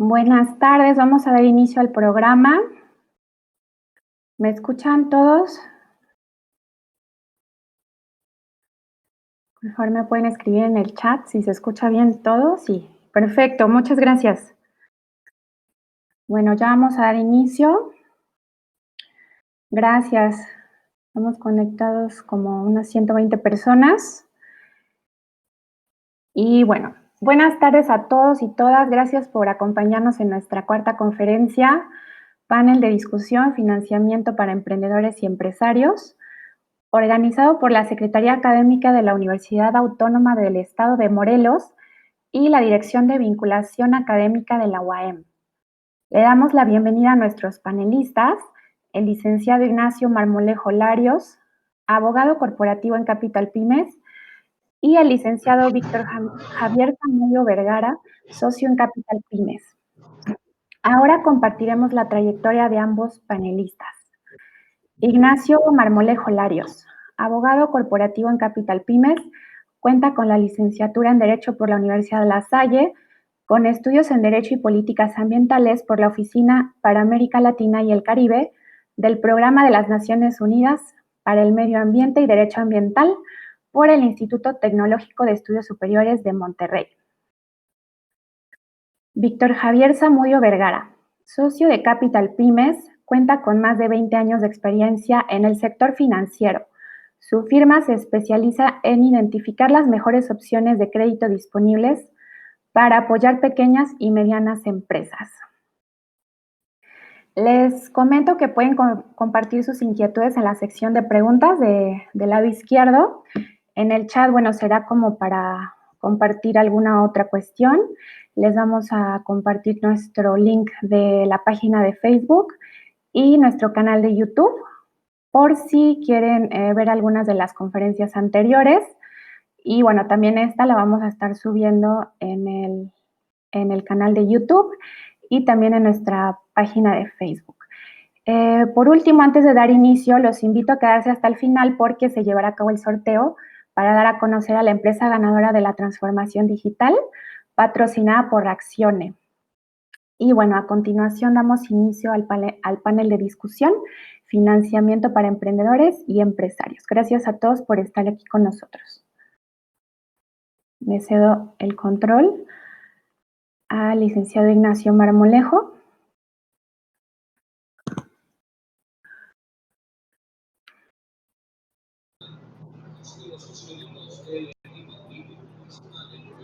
Buenas tardes, vamos a dar inicio al programa. ¿Me escuchan todos? Mejor me pueden escribir en el chat si se escucha bien todo. Sí, perfecto, muchas gracias. Bueno, ya vamos a dar inicio. Gracias. Estamos conectados como unas 120 personas. Y bueno, buenas tardes a todos y todas. Gracias por acompañarnos en nuestra cuarta conferencia, panel de discusión, financiamiento para emprendedores y empresarios, organizado por la Secretaría Académica de la Universidad Autónoma del Estado de Morelos y la Dirección de Vinculación Académica de la UAM. Le damos la bienvenida a nuestros panelistas, el licenciado Ignacio Marmolejo Larios, abogado corporativo en Capital Pymes, y el licenciado Víctor Javier Zamudio Vergara, socio en Capital Pymes. Ahora compartiremos la trayectoria de ambos panelistas. Ignacio Marmolejo Larios, abogado corporativo en Capital Pymes, cuenta con la licenciatura en Derecho por la Universidad de La Salle, con estudios en Derecho y Políticas Ambientales por la Oficina para América Latina y el Caribe del Programa de las Naciones Unidas para el Medio Ambiente y Derecho Ambiental por el Instituto Tecnológico de Estudios Superiores de Monterrey. Víctor Javier Zamudio Vergara, socio de Capital Pymes, cuenta con más de 20 años de experiencia en el sector financiero. Su firma se especializa en identificar las mejores opciones de crédito disponibles para apoyar pequeñas y medianas empresas. Les comento que pueden compartir sus inquietudes en la sección de preguntas del lado izquierdo. En el chat, bueno, será como para compartir alguna otra cuestión. Les vamos a compartir nuestro link de la página de Facebook y nuestro canal de YouTube, por si quieren ver algunas de las conferencias anteriores. Y bueno, también esta la vamos a estar subiendo en el canal de YouTube y también en nuestra página de Facebook. Por último, antes de dar inicio, los invito a quedarse hasta el final porque se llevará a cabo el sorteo para dar a conocer a la empresa ganadora de la transformación digital, patrocinada por Accione. Y bueno, a continuación damos inicio al panel de discusión, financiamiento para emprendedores y empresarios. Gracias a todos por estar aquí con nosotros. Le cedo el control al licenciado Ignacio Marmolejo.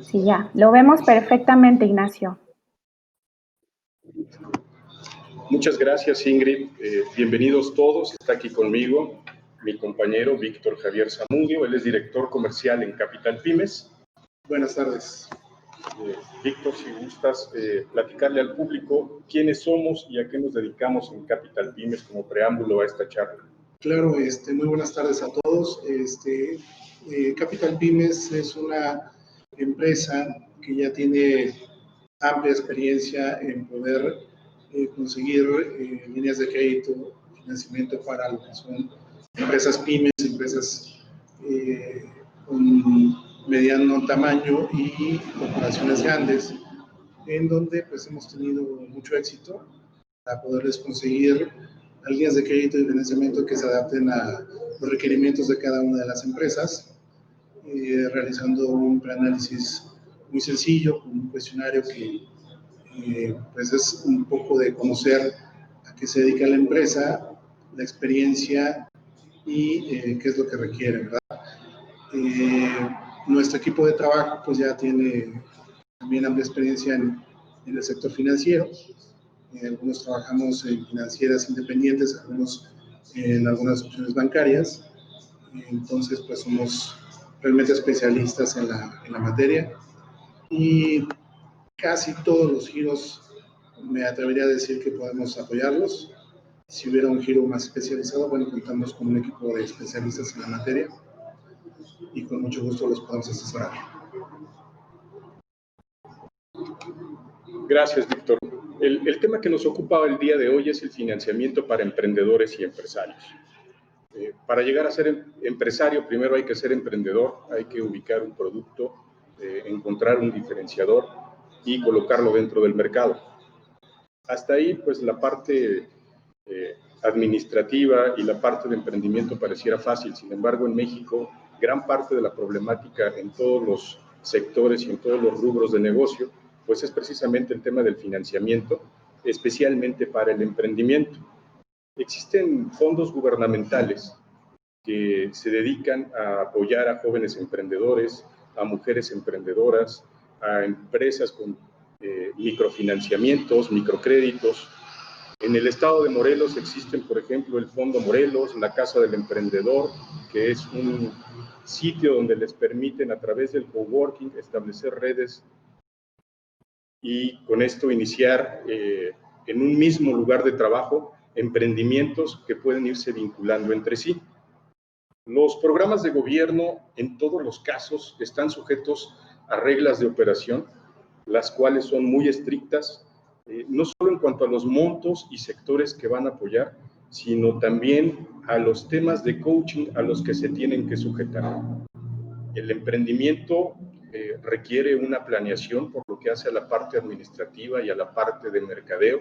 Sí, ya, lo vemos perfectamente, Ignacio. Muchas gracias, Ingrid. Bienvenidos todos. Está aquí conmigo mi compañero Víctor Javier Zamudio. Él es director comercial en Capital Pymes. Buenas tardes. Víctor, si gustas platicarle al público quiénes somos y a qué nos dedicamos en Capital Pymes como preámbulo a esta charla. Claro, muy buenas tardes a todos. Capital Pymes es una empresa que ya tiene amplia experiencia en poder conseguir líneas de crédito, financiamiento para lo que son empresas pymes, empresas con mediano tamaño y corporaciones grandes, en donde pues hemos tenido mucho éxito para poderles conseguir líneas de crédito y financiamiento que se adapten a los requerimientos de cada una de las empresas, realizando un preanálisis muy sencillo, con un cuestionario que pues es un poco de conocer a qué se dedica la empresa, la experiencia y qué es lo que requiere, ¿verdad? Nuestro equipo de trabajo pues ya tiene también amplia experiencia en el sector financiero. Algunos trabajamos en financieras independientes, algunos en algunas opciones bancarias. Entonces, pues somos realmente especialistas en la materia. Y casi todos los giros me atrevería a decir que podemos apoyarlos. Si hubiera un giro más especializado, bueno, contamos con un equipo de especialistas en la materia y con mucho gusto los podemos asesorar. Gracias, Víctor. El tema que nos ocupa el día de hoy es el financiamiento para emprendedores y empresarios. Para llegar a ser empresario, primero hay que ser emprendedor, hay que ubicar un producto, encontrar un diferenciador y colocarlo dentro del mercado. Hasta ahí, pues la parte administrativa y la parte de emprendimiento pareciera fácil. Sin embargo, en México, gran parte de la problemática en todos los sectores y en todos los rubros de negocio, pues es precisamente el tema del financiamiento, especialmente para el emprendimiento. Existen fondos gubernamentales que se dedican a apoyar a jóvenes emprendedores, a mujeres emprendedoras, a empresas con microfinanciamientos, microcréditos. En el estado de Morelos existen, por ejemplo, el Fondo Morelos, la Casa del Emprendedor, que es un sitio donde les permiten a través del coworking establecer redes y con esto iniciar en un mismo lugar de trabajo emprendimientos que pueden irse vinculando entre sí. Los programas de gobierno, en todos los casos, están sujetos a reglas de operación, las cuales son muy estrictas, no solo en cuanto a los montos y sectores que van a apoyar, sino también a los temas de coaching a los que se tienen que sujetar. El emprendimiento requiere una planeación por lo que hace a la parte administrativa y a la parte de mercadeo,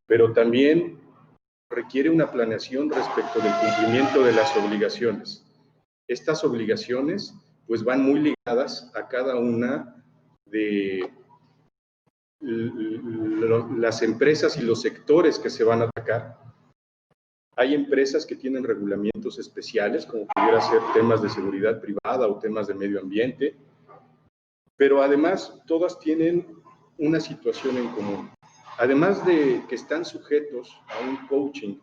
pero también requiere una planeación respecto del cumplimiento de las obligaciones. Estas obligaciones pues van muy ligadas a cada una de las empresas y los sectores que se van a atacar. Hay empresas que tienen regulamientos especiales, como pudiera ser temas de seguridad privada o temas de medio ambiente, pero además todas tienen una situación en común. Además de que están sujetos a un coaching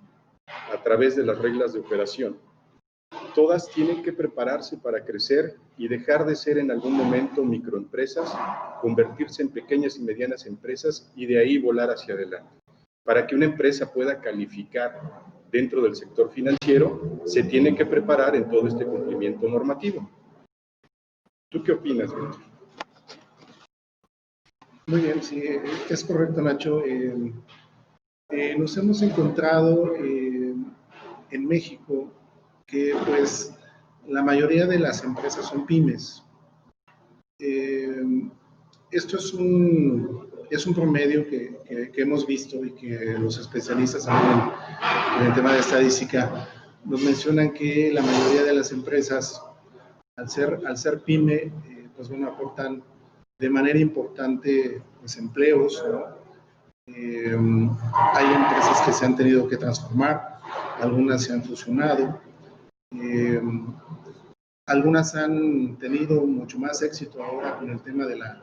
a través de las reglas de operación, todas tienen que prepararse para crecer y dejar de ser en algún momento microempresas, convertirse en pequeñas y medianas empresas y de ahí volar hacia adelante. Para que una empresa pueda calificar dentro del sector financiero, se tiene que preparar en todo este cumplimiento normativo. ¿Tú qué opinas, Víctor? Muy bien, sí, es correcto, Nacho. Nos hemos encontrado en México que pues la mayoría de las empresas son pymes. Esto es un promedio que hemos visto y que los especialistas en el tema de estadística nos mencionan que la mayoría de las empresas, al ser pyme, pues bueno, aportan de manera importante pues, empleos, ¿no? Hay empresas que se han tenido que transformar, algunas se han fusionado, algunas han tenido mucho más éxito ahora con el tema de la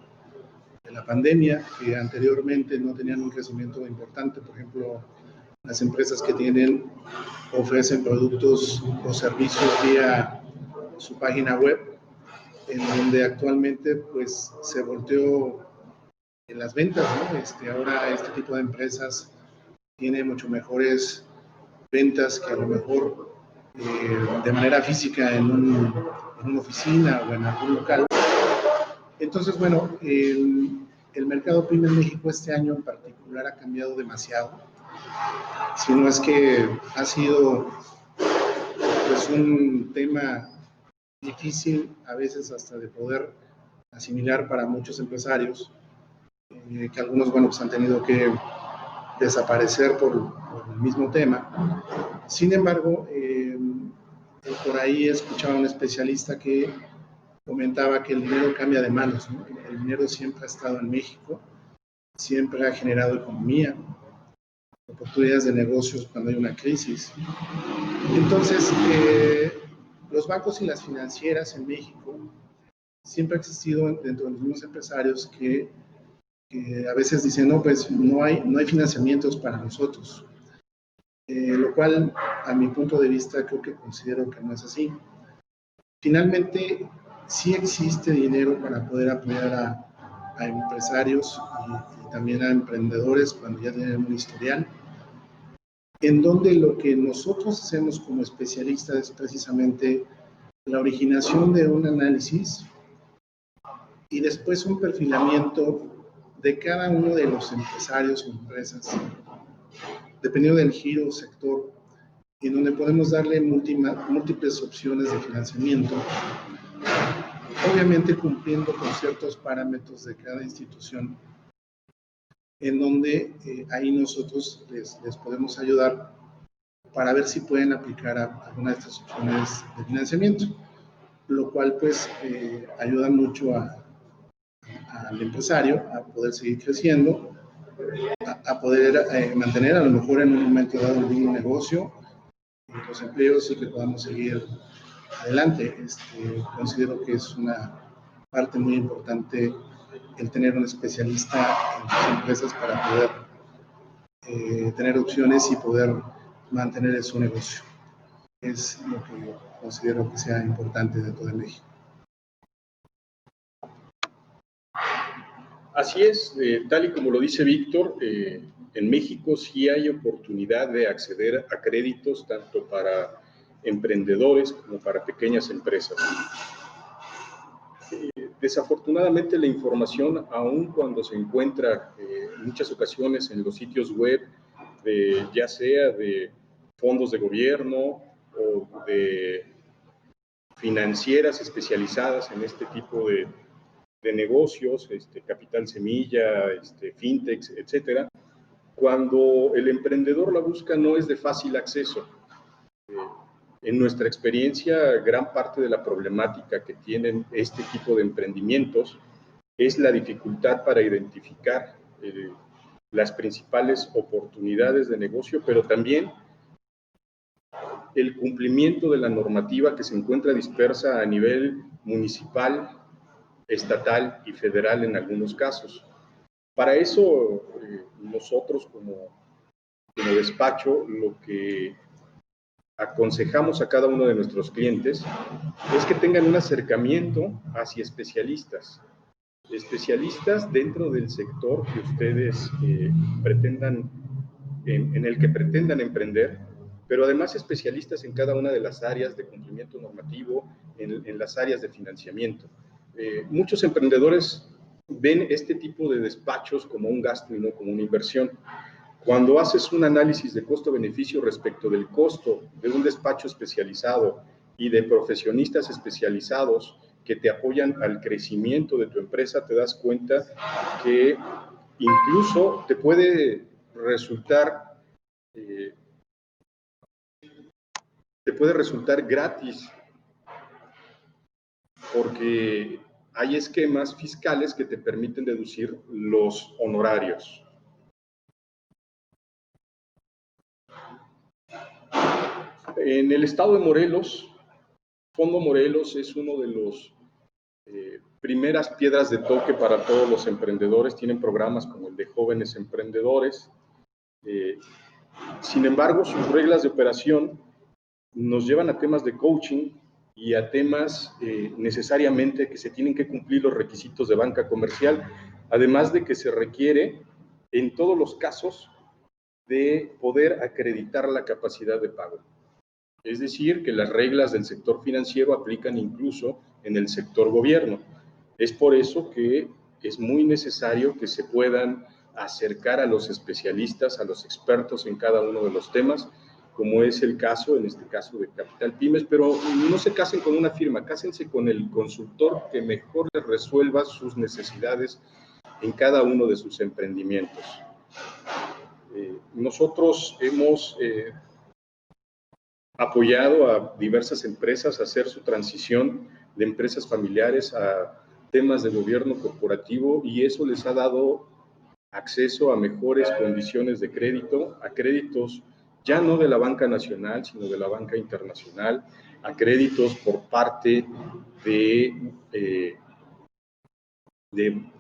pandemia, que anteriormente no tenían un crecimiento importante. Por ejemplo, las empresas que ofrecen productos o servicios vía su página web, en donde actualmente pues se volteó en las ventas, ¿no? Ahora este tipo de empresas tiene mucho mejores ventas que a lo mejor de manera física en una oficina o en algún local. Entonces, bueno, el mercado pyme en México este año en particular ha cambiado demasiado. Si no es que ha sido pues un tema difícil a veces hasta de poder asimilar para muchos empresarios, que algunos, bueno, pues han tenido que desaparecer por el mismo tema. Sin embargo, por ahí escuchaba a un especialista que comentaba que el dinero cambia de manos, ¿no? El dinero siempre ha estado en México, siempre ha generado economía, oportunidades de negocios cuando hay una crisis. Entonces, los bancos y las financieras en México siempre ha existido dentro de los mismos empresarios que a veces dicen, no, pues no hay financiamientos para nosotros, lo cual a mi punto de vista creo que considero que no es así. Finalmente, sí existe dinero para poder apoyar a empresarios y también a emprendedores cuando ya tienen un historial, en donde lo que nosotros hacemos como especialistas es precisamente la originación de un análisis y después un perfilamiento de cada uno de los empresarios o empresas, dependiendo del giro o sector, en donde podemos darle múltiples opciones de financiamiento, obviamente cumpliendo con ciertos parámetros de cada institución, en donde ahí nosotros les podemos ayudar para ver si pueden aplicar alguna de estas opciones de financiamiento, lo cual pues ayuda mucho al empresario a poder seguir creciendo, a poder mantener a lo mejor en un momento dado el mismo negocio, los empleos y que podamos seguir adelante. Considero que es una parte muy importante el tener un especialista en sus empresas para poder tener opciones y poder mantener su negocio. Es lo que considero que sea importante dentro de México. Así es, tal y como lo dice Víctor, en México sí hay oportunidad de acceder a créditos tanto para emprendedores como para pequeñas empresas. Desafortunadamente la información, aun cuando se encuentra en muchas ocasiones en los sitios web, ya sea de fondos de gobierno o de financieras especializadas en este tipo de negocios, capital semilla, fintechs, etcétera, cuando el emprendedor la busca no es de fácil acceso. En nuestra experiencia, gran parte de la problemática que tienen este tipo de emprendimientos es la dificultad para identificar las principales oportunidades de negocio, pero también el cumplimiento de la normativa que se encuentra dispersa a nivel municipal, estatal y federal en algunos casos. Para eso, nosotros como despacho, lo que aconsejamos a cada uno de nuestros clientes es que tengan un acercamiento hacia especialistas dentro del sector que ustedes pretendan, en el que pretendan emprender, pero además especialistas en cada una de las áreas de cumplimiento normativo, en las áreas de financiamiento. Muchos emprendedores ven este tipo de despachos como un gasto y no como una inversión. Cuando haces un análisis de costo-beneficio respecto del costo de un despacho especializado y de profesionistas especializados que te apoyan al crecimiento de tu empresa, te das cuenta que incluso te puede resultar gratis, porque hay esquemas fiscales que te permiten deducir los honorarios. En el estado de Morelos, Fondo Morelos es uno de los primeras piedras de toque para todos los emprendedores. Tienen programas como el de jóvenes emprendedores. Sin embargo, sus reglas de operación nos llevan a temas de coaching y a temas necesariamente que se tienen que cumplir los requisitos de banca comercial, además de que se requiere en todos los casos de poder acreditar la capacidad de pago. Es decir, que las reglas del sector financiero aplican incluso en el sector gobierno. Es por eso que es muy necesario que se puedan acercar a los especialistas, a los expertos en cada uno de los temas, como es el caso, en este caso de Capital Pymes, pero no se casen con una firma, cásense con el consultor que mejor les resuelva sus necesidades en cada uno de sus emprendimientos. Nosotros hemos apoyado a diversas empresas a hacer su transición de empresas familiares a temas de gobierno corporativo, y eso les ha dado acceso a mejores condiciones de crédito, a créditos ya no de la banca nacional, sino de la banca internacional, a créditos por parte de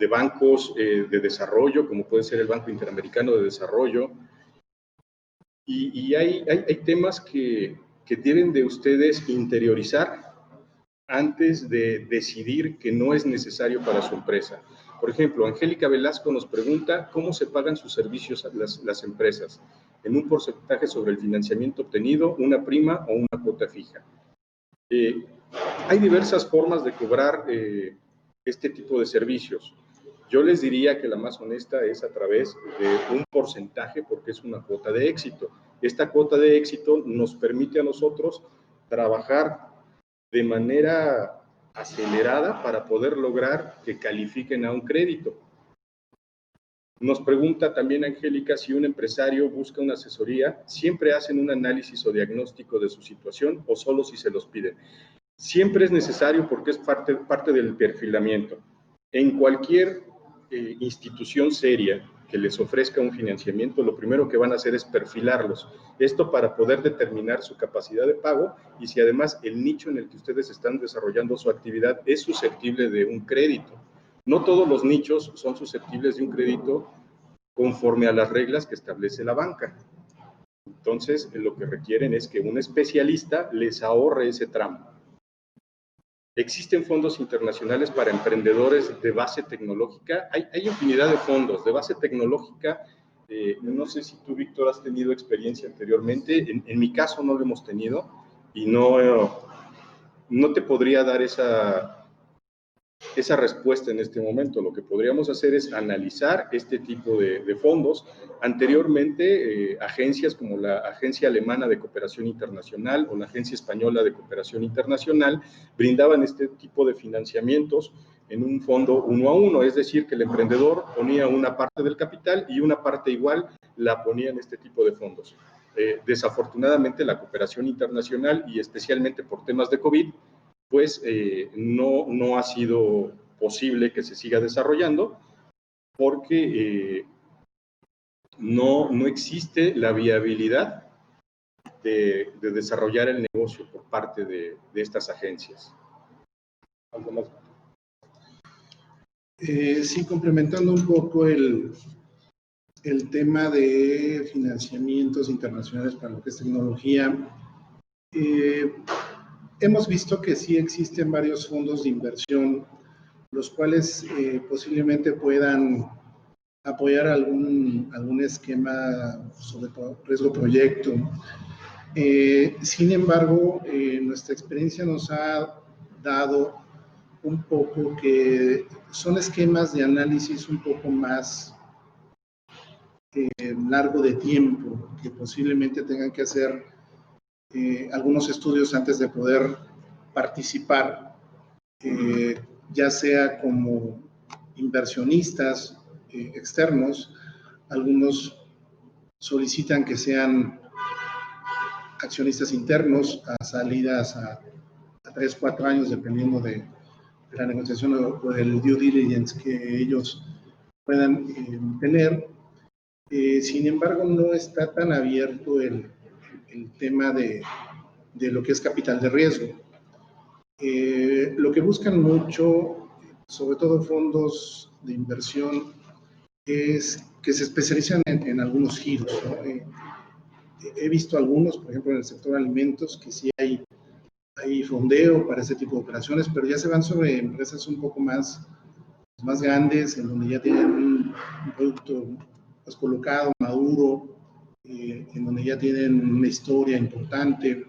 bancos de desarrollo, como puede ser el Banco Interamericano de Desarrollo. Y hay temas que deben de ustedes interiorizar antes de decidir que no es necesario para su empresa. Por ejemplo, Angélica Velasco nos pregunta cómo se pagan sus servicios a las empresas, en un porcentaje sobre el financiamiento obtenido, una prima o una cuota fija. Hay diversas formas de cobrar este tipo de servicios. Yo les diría que la más honesta es a través de un porcentaje, porque es una cuota de éxito. Esta cuota de éxito nos permite a nosotros trabajar de manera acelerada para poder lograr que califiquen a un crédito. Nos pregunta también Angélica si un empresario busca una asesoría, ¿siempre hacen un análisis o diagnóstico de su situación o solo si se los piden? Siempre es necesario porque es parte del perfilamiento. En cualquier institución seria que les ofrezca un financiamiento, lo primero que van a hacer es perfilarlos. Esto para poder determinar su capacidad de pago y si además el nicho en el que ustedes están desarrollando su actividad es susceptible de un crédito. No todos los nichos son susceptibles de un crédito conforme a las reglas que establece la banca. Entonces, lo que requieren es que un especialista les ahorre ese tramo. Existen fondos internacionales para emprendedores de base tecnológica. Hay infinidad de fondos de base tecnológica. No sé si tú, Víctor, has tenido experiencia anteriormente. En mi caso no lo hemos tenido y no te podría dar esa respuesta en este momento. Lo que podríamos hacer es analizar este tipo de fondos. Anteriormente, agencias como la Agencia Alemana de Cooperación Internacional o la Agencia Española de Cooperación Internacional brindaban este tipo de financiamientos en un fondo 1 a 1, es decir, que el emprendedor ponía una parte del capital y una parte igual la ponía en este tipo de fondos. Desafortunadamente, la cooperación internacional y especialmente por temas de COVID, pues no ha sido posible que se siga desarrollando porque no existe la viabilidad de desarrollar el negocio por parte de estas agencias. ¿Algo más? Sí, complementando un poco el tema de financiamientos internacionales para lo que es tecnología, hemos visto que sí existen varios fondos de inversión, los cuales posiblemente puedan apoyar algún esquema sobre riesgo proyecto. Sin embargo, nuestra experiencia nos ha dado un poco que son esquemas de análisis un poco más largo de tiempo, que posiblemente tengan que hacer algunos estudios antes de poder participar, ya sea como inversionistas externos. Algunos solicitan que sean accionistas internos a salidas a 3, 4 años, dependiendo de la negociación o del due diligence que ellos puedan tener. Sin embargo, no está tan abierto el tema de lo que es capital de riesgo. Lo que buscan mucho, sobre todo fondos de inversión, es que se especializan en algunos giros, ¿no? He visto algunos, por ejemplo, en el sector alimentos, que sí hay fondeo para ese tipo de operaciones, pero ya se van sobre empresas un poco más grandes, en donde ya tienen un producto pues, colocado, maduro, en donde ya tienen una historia importante,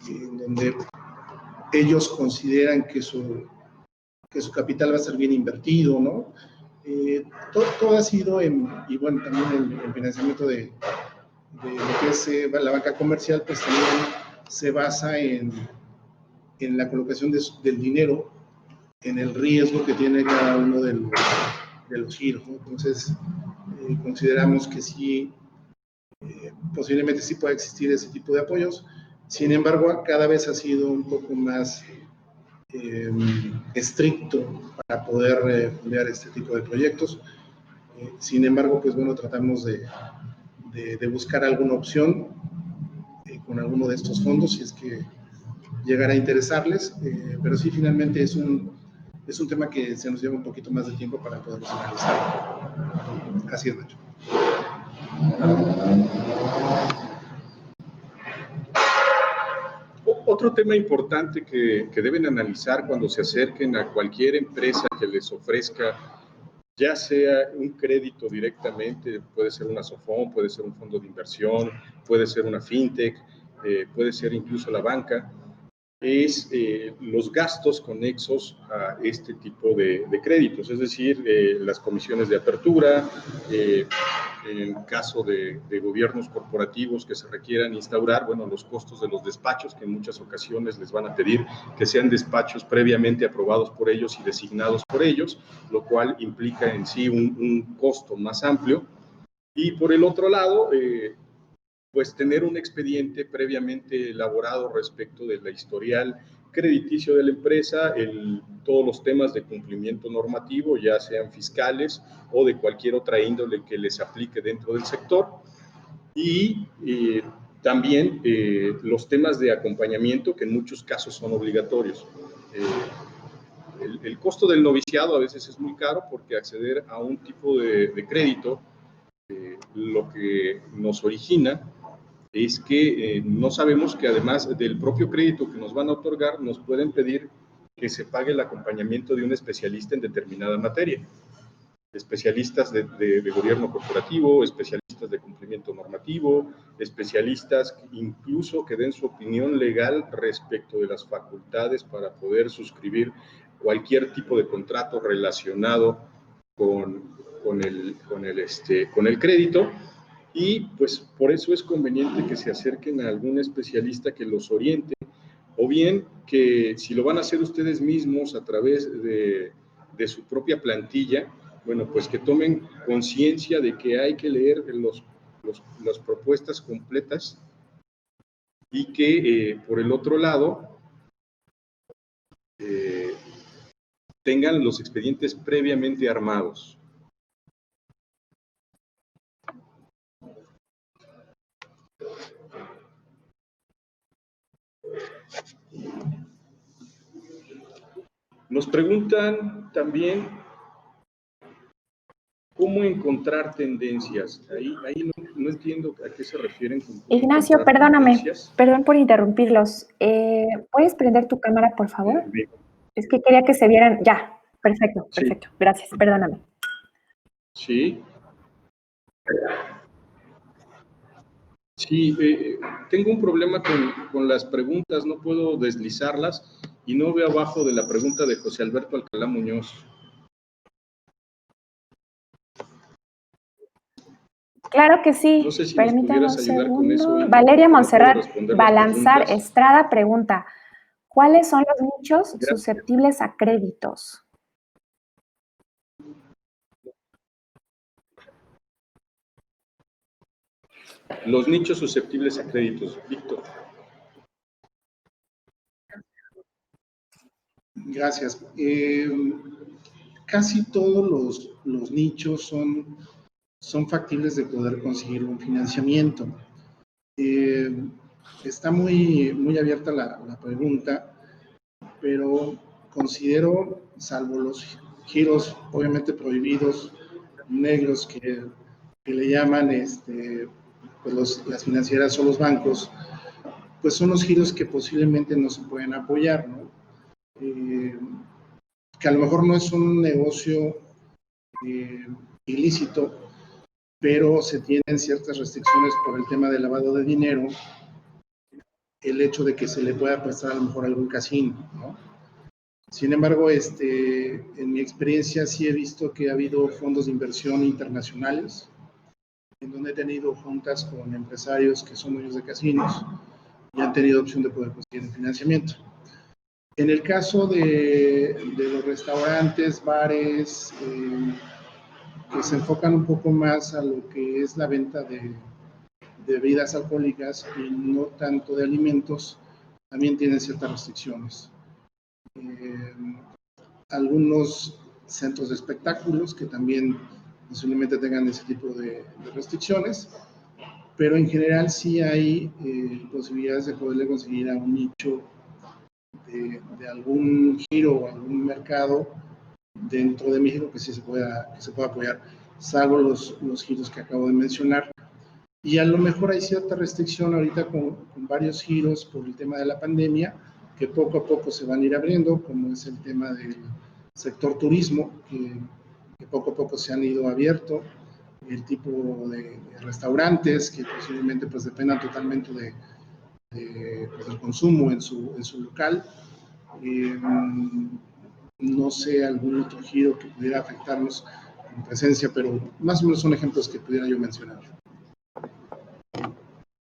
en donde ellos consideran que su capital va a ser bien invertido, ¿no? Todo ha sido, y bueno, también el financiamiento de lo que es la banca comercial, pues también se basa en la colocación del dinero, en el riesgo que tiene cada uno de los giros, ¿no? Entonces, consideramos que sí, posiblemente sí pueda existir ese tipo de apoyos. Sin embargo, cada vez ha sido un poco más estricto para poder fondear este tipo de proyectos. Sin embargo, pues bueno, tratamos de buscar alguna opción con alguno de estos fondos, si es que llegara a interesarles, pero sí, finalmente es un tema que se nos lleva un poquito más de tiempo para poderlos analizar. Así es, Nacho. Otro tema importante que deben analizar cuando se acerquen a cualquier empresa que les ofrezca, ya sea un crédito directamente, puede ser una SOFON, puede ser un fondo de inversión, puede ser una fintech, puede ser incluso la banca, es los gastos conexos a este tipo de créditos, es decir, las comisiones de apertura, en caso de gobiernos corporativos que se requieran instaurar, bueno, los costos de los despachos, que en muchas ocasiones les van a pedir que sean despachos previamente aprobados por ellos y designados por ellos, lo cual implica en sí un costo más amplio. Y por el otro lado, pues tener un expediente previamente elaborado respecto de la historial crediticio de la empresa, todos los temas de cumplimiento normativo, ya sean fiscales o de cualquier otra índole que les aplique dentro del sector, y también los temas de acompañamiento, que en muchos casos son obligatorios. El costo del noviciado a veces es muy caro, porque acceder a un tipo de crédito, lo que nos origina es que no sabemos que, además del propio crédito que nos van a otorgar, nos pueden pedir que se pague el acompañamiento de un especialista en determinada materia. Especialistas de gobierno corporativo, especialistas de cumplimiento normativo, especialistas incluso que den su opinión legal respecto de las facultades para poder suscribir cualquier tipo de contrato relacionado con el crédito. Y pues por eso es conveniente que se acerquen a algún especialista que los oriente, o bien que si lo van a hacer ustedes mismos a través de su propia plantilla, bueno, pues que tomen conciencia de que hay que leer las propuestas completas, y que por el otro lado tengan los expedientes previamente armados. Nos preguntan también cómo encontrar tendencias. Ahí no entiendo a qué se refieren con Ignacio, perdóname, perdón por interrumpirlos. ¿Puedes prender tu cámara, por favor? Es que quería que se vieran. Ya, perfecto, perfecto. Sí. Gracias, perdóname. Sí. Sí, tengo un problema con las preguntas, no puedo deslizarlas, y no veo abajo de la pregunta de José Alberto Alcalá Muñoz. Claro que sí. No sé si permítame nos pudieras ayudar con eso. Valeria Montserrat Balanzar Estrada pregunta: ¿cuáles son los nichos susceptibles a créditos? Los nichos susceptibles a créditos, Víctor. Gracias. Casi todos los nichos son factibles de poder conseguir un financiamiento. Está muy abierta la pregunta, pero considero, salvo los giros obviamente prohibidos, negros, que le llaman pues las financieras o los bancos, pues son los giros que posiblemente no se pueden apoyar, ¿no? Que a lo mejor no es un negocio ilícito, pero se tienen ciertas restricciones por el tema del lavado de dinero, el hecho de que se le pueda prestar a lo mejor algún casino, ¿no? Sin embargo, en mi experiencia sí he visto que ha habido fondos de inversión internacionales, en donde he tenido juntas con empresarios que son dueños de casinos y han tenido opción de poder conseguir financiamiento. En el caso de los restaurantes, bares, que se enfocan un poco más a lo que es la venta de bebidas alcohólicas y no tanto de alimentos, también tienen ciertas restricciones. Algunos centros de espectáculos que también posiblemente tengan ese tipo de restricciones, pero en general sí hay posibilidades de poderle conseguir a un nicho de algún giro o algún mercado dentro de México que sí se pueda apoyar, salvo los giros que acabo de mencionar. Y a lo mejor hay cierta restricción ahorita con varios giros por el tema de la pandemia, que poco a poco se van a ir abriendo, como es el tema del sector turismo, que poco a poco se han ido abierto, el tipo de restaurantes que posiblemente pues dependan totalmente del consumo en su local. No sé algún otro giro que pudiera afectarnos en presencia, pero más o menos son ejemplos que pudiera yo mencionar.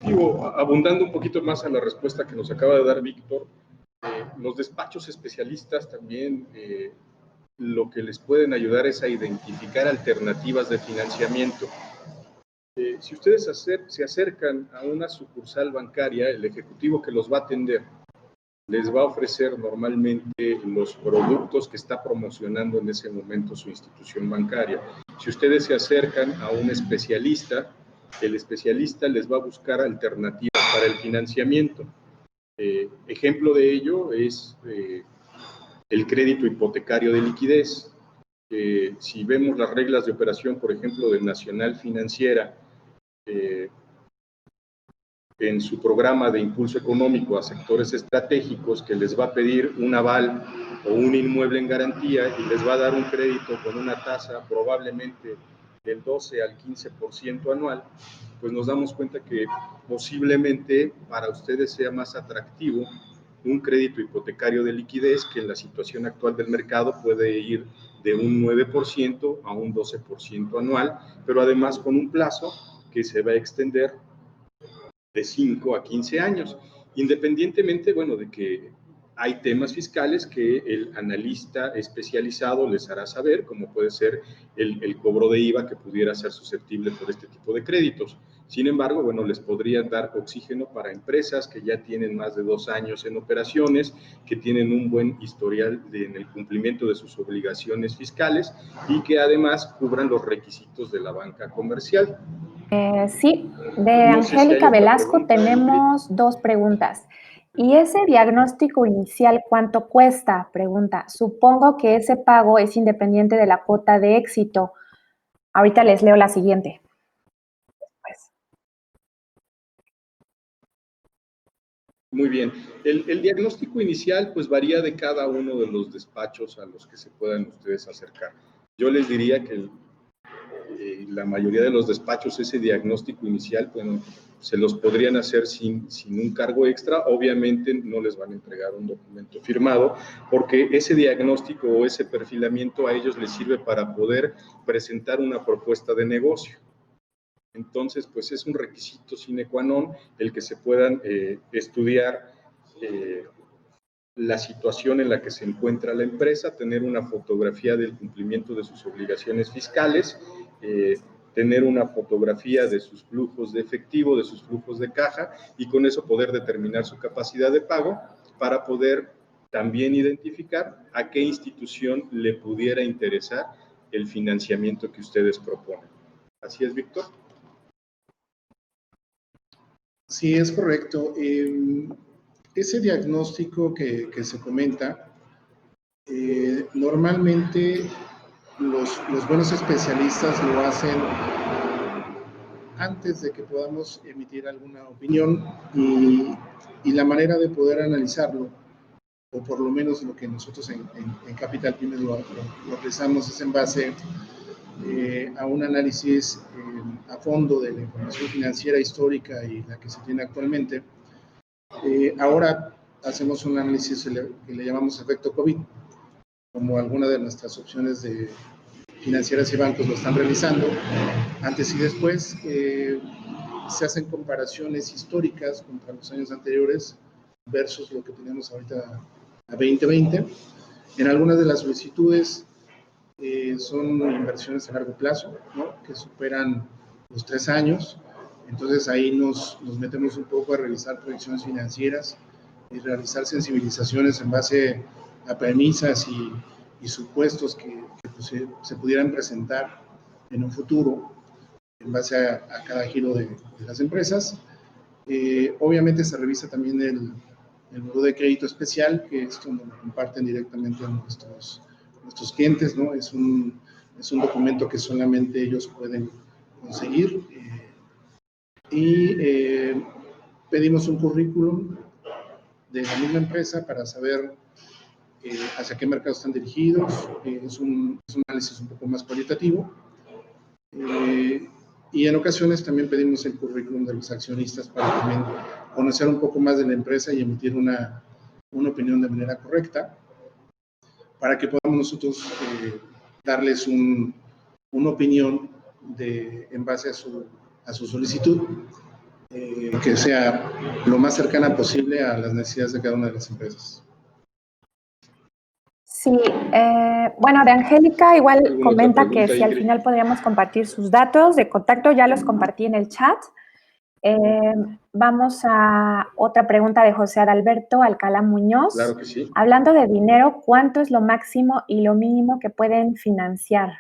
Digo, abundando un poquito más a la respuesta que nos acaba de dar Víctor, los despachos especialistas también lo que les pueden ayudar es a identificar alternativas de financiamiento. Si ustedes se acercan a una sucursal bancaria, el ejecutivo que los va a atender les va a ofrecer normalmente los productos que está promocionando en ese momento su institución bancaria. Si ustedes se acercan a un especialista, el especialista les va a buscar alternativas para el financiamiento. Ejemplo de ello es el crédito hipotecario de liquidez. Si vemos las reglas de operación, por ejemplo, de Nacional Financiera, en su programa de impulso económico a sectores estratégicos, que les va a pedir un aval o un inmueble en garantía y les va a dar un crédito con una tasa probablemente del 12 al 15% anual, pues nos damos cuenta que posiblemente para ustedes sea más atractivo un crédito hipotecario de liquidez, que en la situación actual del mercado puede ir de un 9% a un 12% anual, pero además con un plazo que se va a extender de 5 a 15 años, independientemente, bueno, de que hay temas fiscales que el analista especializado les hará saber, como puede ser el cobro de IVA, que pudiera ser susceptible por este tipo de créditos. Sin embargo, bueno, les podrían dar oxígeno para empresas que ya tienen más de 2 años en operaciones, que tienen un buen historial en el cumplimiento de sus obligaciones fiscales y que además cubran los requisitos de la banca comercial. Sí, de No sé si hay Angélica otra Velasco pregunta, tenemos 2 preguntas. ¿Y ese diagnóstico inicial cuánto cuesta? Pregunta. Supongo que ese pago es independiente de la cuota de éxito. Ahorita les leo la siguiente. Pues. Muy bien. El diagnóstico inicial pues varía de cada uno de los despachos a los que se puedan ustedes acercar. Yo les diría que la mayoría de los despachos ese diagnóstico inicial, bueno, se los podrían hacer sin un cargo extra. Obviamente no les van a entregar un documento firmado, porque ese diagnóstico o ese perfilamiento a ellos les sirve para poder presentar una propuesta de negocio. Entonces, pues es un requisito sine qua non el que se puedan estudiar la situación en la que se encuentra la empresa, tener una fotografía del cumplimiento de sus obligaciones fiscales, tener una fotografía de sus flujos de efectivo, de sus flujos de caja, y con eso poder determinar su capacidad de pago para poder también identificar a qué institución le pudiera interesar el financiamiento que ustedes proponen. ¿Así es, Víctor? Sí, es correcto. Ese diagnóstico que se comenta, normalmente los buenos especialistas lo hacen antes de que podamos emitir alguna opinión, y la manera de poder analizarlo, o por lo menos lo que nosotros en Capital Pymes lo realizamos, es en base a un análisis a fondo de la información financiera histórica y la que se tiene actualmente. Ahora hacemos un análisis que le llamamos efecto COVID, como alguna de nuestras opciones de financieras y bancos lo están realizando, antes y después. Se hacen comparaciones históricas contra los años anteriores versus lo que tenemos ahorita a 2020. En algunas de las solicitudes son inversiones a largo plazo, ¿no?, que superan los 3 años. Entonces ahí nos metemos un poco a revisar proyecciones financieras y realizar sensibilizaciones en base a premisas y supuestos que pues, se pudieran presentar en un futuro en base a cada giro de las empresas. Obviamente se revisa también el buró de crédito especial, que es donde lo comparten directamente a nuestros clientes, ¿no? Es un documento que solamente ellos pueden conseguir. Pedimos un currículum de la misma empresa para saber hacia qué mercados están dirigidos. Es un análisis un poco más cualitativo. Y en ocasiones también pedimos el currículum de los accionistas para también conocer un poco más de la empresa y emitir una opinión de manera correcta, para que podamos nosotros darles una opinión en base a su solicitud, que sea lo más cercana posible a las necesidades de cada una de las empresas. Sí, bueno, de Angélica igual comenta que si al Ingrid? final podríamos compartir sus datos de contacto, ya los compartí en el chat. Vamos a otra pregunta de José Adalberto Alcalá Muñoz. Claro que sí. Hablando de dinero, ¿cuánto es lo máximo y lo mínimo que pueden financiar?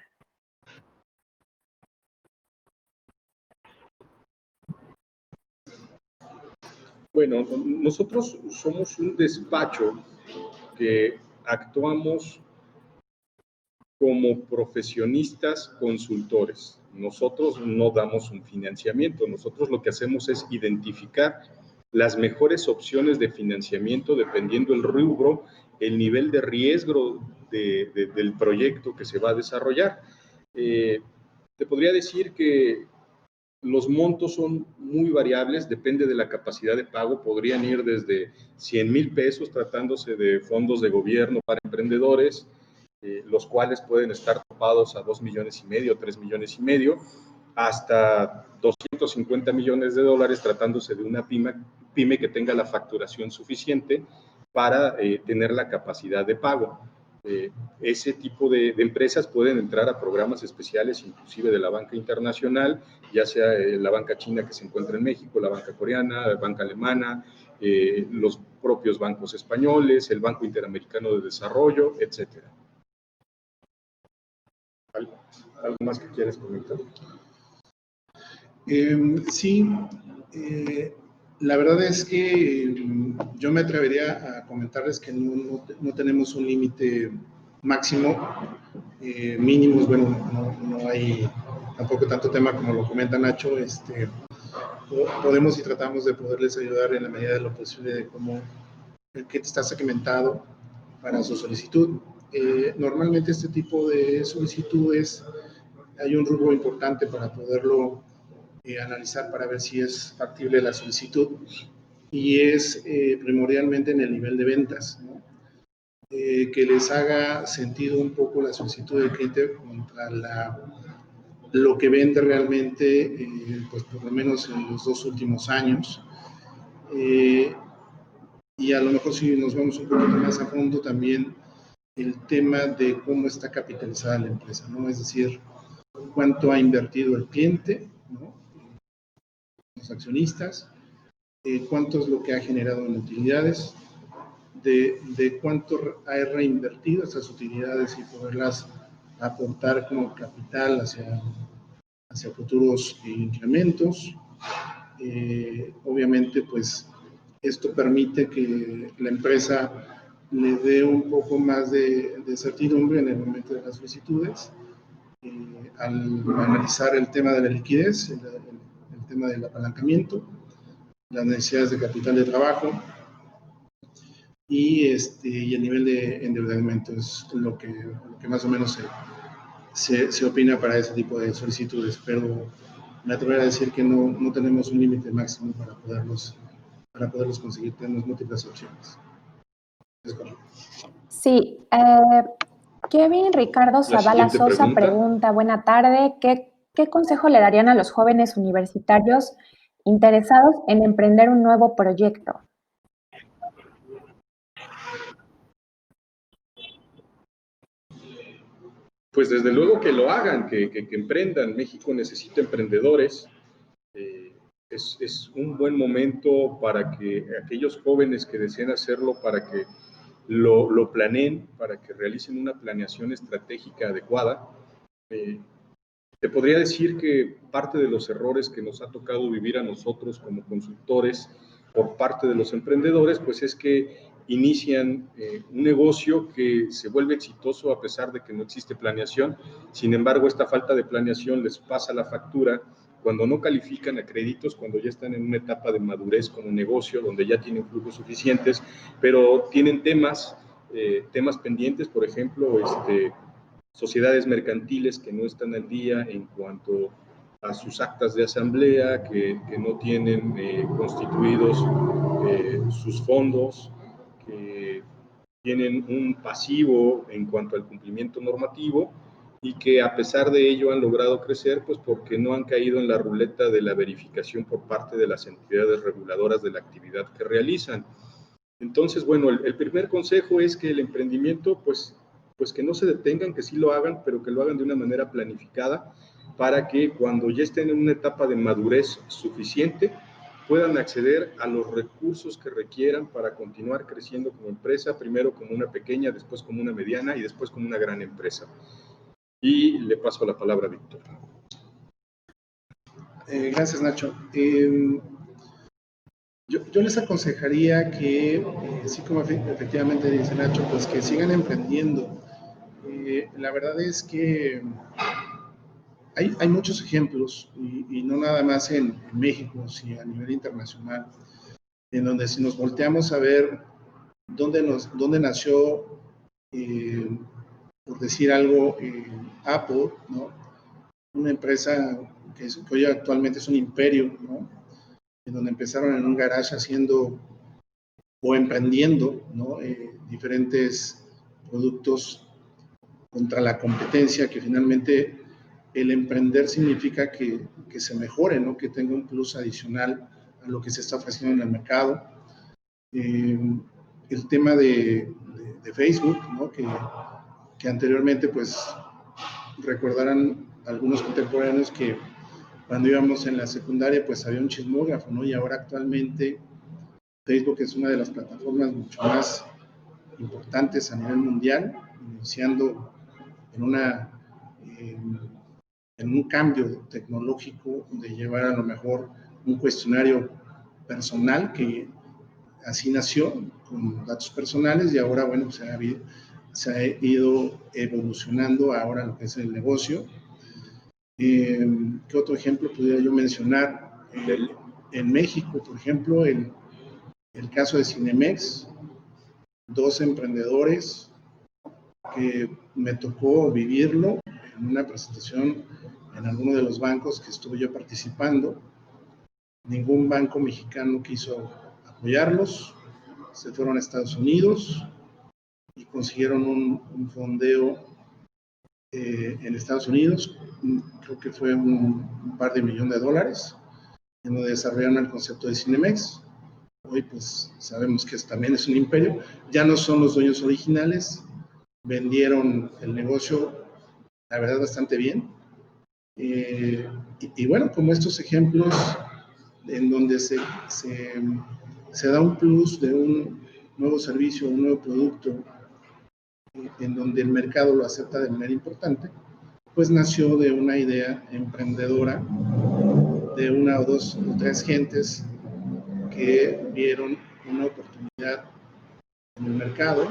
Bueno, nosotros somos un despacho que actuamos como profesionistas consultores. Nosotros no damos un financiamiento, nosotros lo que hacemos es identificar las mejores opciones de financiamiento dependiendo el rubro, el nivel de riesgo del proyecto que se va a desarrollar. Te podría decir que los montos son muy variables, depende de la capacidad de pago, podrían ir desde 100,000 pesos tratándose de fondos de gobierno para emprendedores, los cuales pueden estar topados a 2,5 millones, 3,5 millones, hasta 250 millones de dólares tratándose de una pyme que tenga la facturación suficiente para tener la capacidad de pago. Ese tipo de empresas pueden entrar a programas especiales, inclusive de la banca internacional, ya sea la banca china que se encuentra en México, la banca coreana, la banca alemana, los propios bancos españoles, el Banco Interamericano de Desarrollo, etcétera. ¿Algo más que quieres comentar? Sí, la verdad es que yo me atrevería a comentarles que no tenemos un límite máximo, mínimos, bueno, no hay tampoco tanto tema como lo comenta Nacho. Podemos y tratamos de poderles ayudar en la medida de lo posible de cómo que está segmentado para su solicitud. Normalmente este tipo de solicitudes hay un rubro importante para poderlo analizar para ver si es factible la solicitud, y es primordialmente en el nivel de ventas, ¿no? Que les haga sentido un poco la solicitud del cliente contra lo que vende realmente, pues por lo menos en los 2 últimos años. Y a lo mejor si nos vamos un poquito más a fondo también el tema de cómo está capitalizada la empresa, ¿no? Es decir, cuánto ha invertido el cliente, ¿no? Los accionistas, cuánto es lo que ha generado en utilidades, de cuánto ha reinvertido esas utilidades y poderlas aportar como capital hacia futuros incrementos. Obviamente, pues esto permite que la empresa le dé un poco más de certidumbre en el momento de las solicitudes, al analizar el tema de la liquidez, el tema del apalancamiento, las necesidades de capital de trabajo y el nivel de endeudamiento. Es lo que más o menos se opina para ese tipo de solicitudes, pero me atrevería a decir que no tenemos un límite máximo para poderlos conseguir. Tenemos múltiples opciones. Es correcto. Sí, Kevin Ricardo Zavala Sosa pregunta, buena tarde, ¿qué consejo le darían a los jóvenes universitarios interesados en emprender un nuevo proyecto? Pues desde luego que lo hagan, que emprendan. México necesita emprendedores. Es un buen momento para que aquellos jóvenes que deseen hacerlo, para que lo planeen, para que realicen una planeación estratégica adecuada. Te podría decir que parte de los errores que nos ha tocado vivir a nosotros como consultores por parte de los emprendedores, pues es que inician un negocio que se vuelve exitoso a pesar de que no existe planeación. Sin embargo, esta falta de planeación les pasa la factura cuando no califican a créditos, cuando ya están en una etapa de madurez como negocio, donde ya tienen flujos suficientes, pero tienen temas pendientes, por ejemplo, sociedades mercantiles que no están al día en cuanto a sus actas de asamblea, que no tienen constituidos sus fondos, que tienen un pasivo en cuanto al cumplimiento normativo y que a pesar de ello han logrado crecer, pues porque no han caído en la ruleta de la verificación por parte de las entidades reguladoras de la actividad que realizan. Entonces, bueno, el primer consejo es que el emprendimiento, pues que no se detengan, que sí lo hagan, pero que lo hagan de una manera planificada para que cuando ya estén en una etapa de madurez suficiente, puedan acceder a los recursos que requieran para continuar creciendo como empresa, primero como una pequeña, después como una mediana y después como una gran empresa. Y le paso la palabra a Víctor. Gracias, Nacho. Yo les aconsejaría que, así como efectivamente dice Nacho, pues que sigan emprendiendo. La verdad es que hay muchos ejemplos, y no nada más en México, sino a nivel internacional, en donde si nos volteamos a ver dónde nació, por decir algo, Apple, ¿no? Una empresa que hoy actualmente es un imperio, ¿no? En donde empezaron en un garage haciendo o emprendiendo, ¿no? Diferentes productos contra la competencia, que finalmente el emprender significa que se mejore, ¿no? Que tenga un plus adicional a lo que se está ofreciendo en el mercado. El tema de Facebook, ¿no? Que anteriormente, pues, recordarán algunos contemporáneos que cuando íbamos en la secundaria, pues había un chismógrafo, ¿no? Y ahora actualmente Facebook es una de las plataformas mucho más importantes a nivel mundial, iniciando en un cambio tecnológico de llevar a lo mejor un cuestionario personal, que así nació, con datos personales, y ahora, bueno, se ha ido evolucionando ahora lo que es el negocio. ¿Qué otro ejemplo pudiera yo mencionar? En México, por ejemplo, el caso de Cinemex, dos emprendedores que me tocó vivirlo en una presentación en alguno de los bancos que estuve yo participando. Ningún banco mexicano quiso apoyarlos, se fueron a Estados Unidos y consiguieron un fondeo en Estados Unidos, creo que fue un par de millones de dólares, en donde desarrollaron el concepto de Cinemex. Hoy pues sabemos que también es un imperio, ya no son los dueños originales, vendieron el negocio, la verdad, bastante bien. Y bueno, como estos ejemplos en donde se da un plus de un nuevo servicio, un nuevo producto, en donde el mercado lo acepta de manera importante, pues nació de una idea emprendedora de una o dos o tres gentes que vieron una oportunidad en el mercado,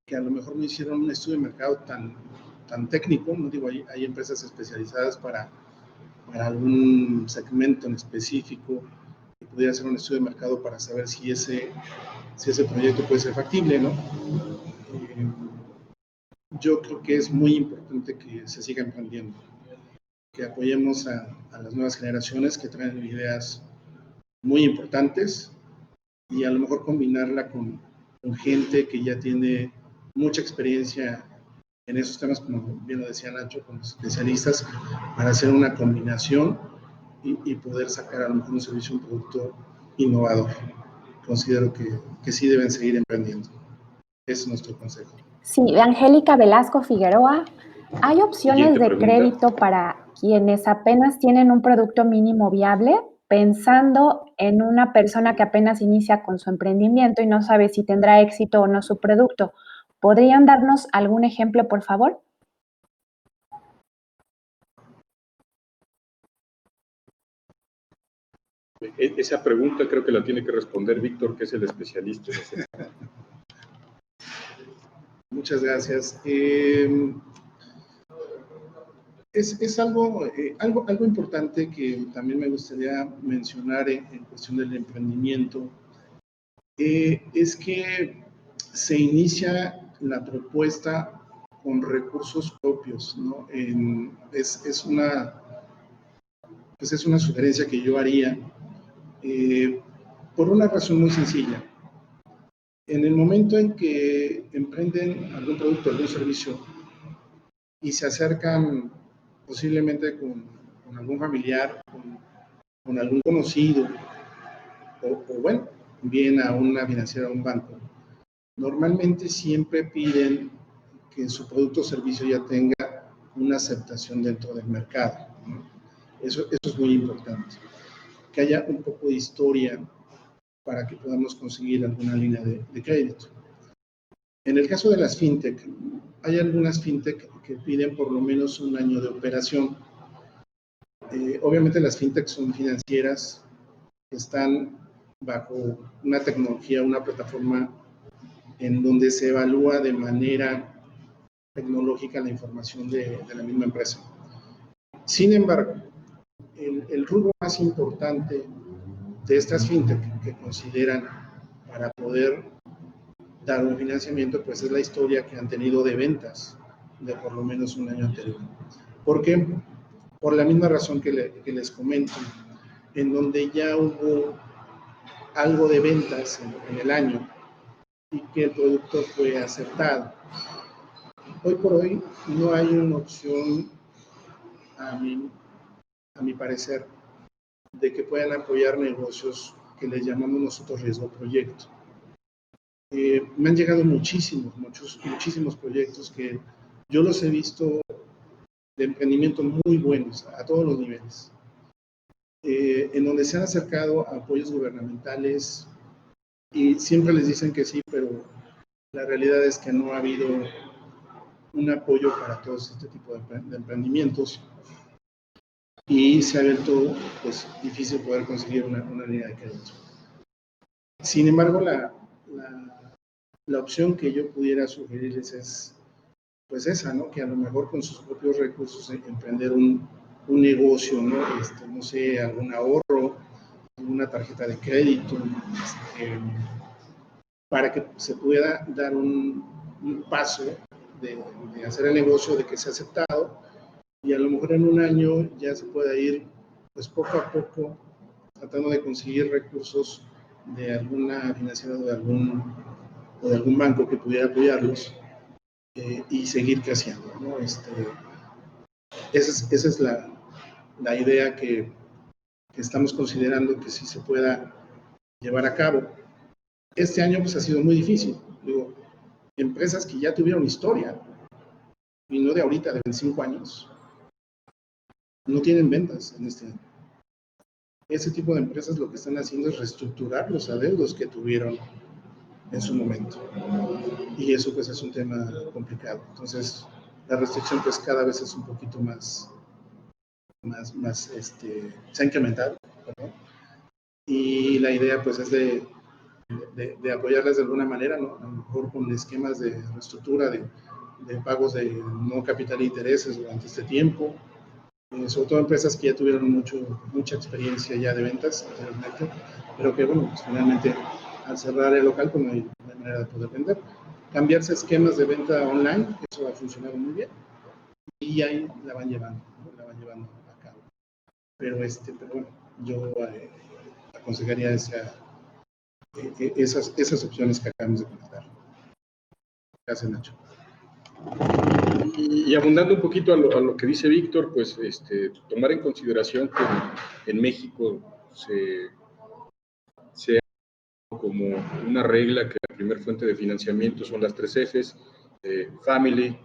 que a lo mejor no hicieron un estudio de mercado tan técnico, no digo, hay empresas especializadas para algún segmento en específico, que pudiera hacer un estudio de mercado para saber si ese proyecto puede ser factible, ¿no? Yo creo que es muy importante que se siga emprendiendo, que apoyemos a las nuevas generaciones que traen ideas muy importantes, y a lo mejor combinarla con gente que ya tiene mucha experiencia en esos temas, como bien lo decía Nacho, con los especialistas, para hacer una combinación y poder sacar a lo mejor un servicio, un producto innovador. Considero que sí deben seguir emprendiendo. Ese es nuestro consejo. Sí, Angélica Velasco Figueroa, ¿hay opciones de crédito para quienes apenas tienen un producto mínimo viable? Pensando en una persona que apenas inicia con su emprendimiento y no sabe si tendrá éxito o no su producto. ¿Podrían darnos algún ejemplo, por favor? Esa pregunta creo que la tiene que responder Víctor, que es el especialista. Muchas gracias. Es algo importante que también me gustaría mencionar en cuestión del emprendimiento. Es que se inicia la propuesta con recursos propios, ¿no? Es una pues es una sugerencia que yo haría por una razón muy sencilla. En el momento en que emprenden algún producto, algún servicio y se acercan posiblemente con algún familiar, con algún conocido, o bueno, bien a una financiera o un banco, normalmente siempre piden que su producto o servicio ya tenga una aceptación dentro del mercado, ¿no? Eso es muy importante. Que haya un poco de historia para que podamos conseguir alguna línea de crédito. En el caso de las fintech, hay algunas fintech que piden por lo menos un año de operación. Obviamente las fintech son financieras que están bajo una tecnología, una plataforma en donde se evalúa de manera tecnológica la información de la misma empresa. Sin embargo, el rubro más importante de estas fintech que consideran para poder dar un financiamiento, pues es la historia que han tenido de ventas de por lo menos un año anterior. ¿Por qué? Por la misma razón que les comento, en donde ya hubo algo de ventas en el año y que el producto fue aceptado. Hoy por hoy no hay una opción, a mi parecer, de que puedan apoyar negocios que les llamamos nosotros riesgo proyecto. Me han llegado muchísimos proyectos que yo los he visto de emprendimiento muy buenos a todos los niveles, en donde se han acercado a apoyos gubernamentales y siempre les dicen que sí, pero la realidad es que no ha habido un apoyo para todos este tipo de emprendimientos y se ha vuelto pues, difícil poder conseguir una línea de crédito. Sin embargo, la opción que yo pudiera sugerirles es pues esa, ¿no? Que a lo mejor con sus propios recursos emprender un negocio, ¿no? No sé, algún ahorro, alguna tarjeta de crédito, para que se pueda dar un paso de hacer el negocio, de que sea aceptado, y a lo mejor en un año ya se pueda ir, pues poco a poco, tratando de conseguir recursos de alguna financiera o de algún banco que pudiera apoyarlos y seguir creciendo, ¿no? Esa es la idea que estamos considerando que sí se pueda llevar a cabo. Este año pues ha sido muy difícil. Digo, empresas que ya tuvieron historia, y no de ahorita, de 25 años, no tienen ventas en este año. Ese tipo de empresas lo que están haciendo es reestructurar los adeudos que tuvieron en su momento. Y eso pues es un tema complicado. Entonces, la restricción pues cada vez es un poquito más se ha incrementado, ¿verdad? Y la idea pues es de apoyarlas de alguna manera, ¿no? A lo mejor con esquemas de reestructura, de pagos de no capital e intereses durante este tiempo, sobre todo empresas que ya tuvieron mucha experiencia ya de ventas anteriormente, pero que bueno, pues finalmente al cerrar el local pues no hay manera de poder vender. Cambiarse esquemas de venta online, eso ha funcionado muy bien, y ahí la van llevando, ¿no? La van llevando a cabo. Pero bueno, yo aconsejaría esas opciones que acabamos de comentar. Gracias, Nacho. Y abundando un poquito a lo que dice Víctor, pues tomar en consideración que en México se ha como una regla que la primera fuente de financiamiento son las 3 Fs, Family,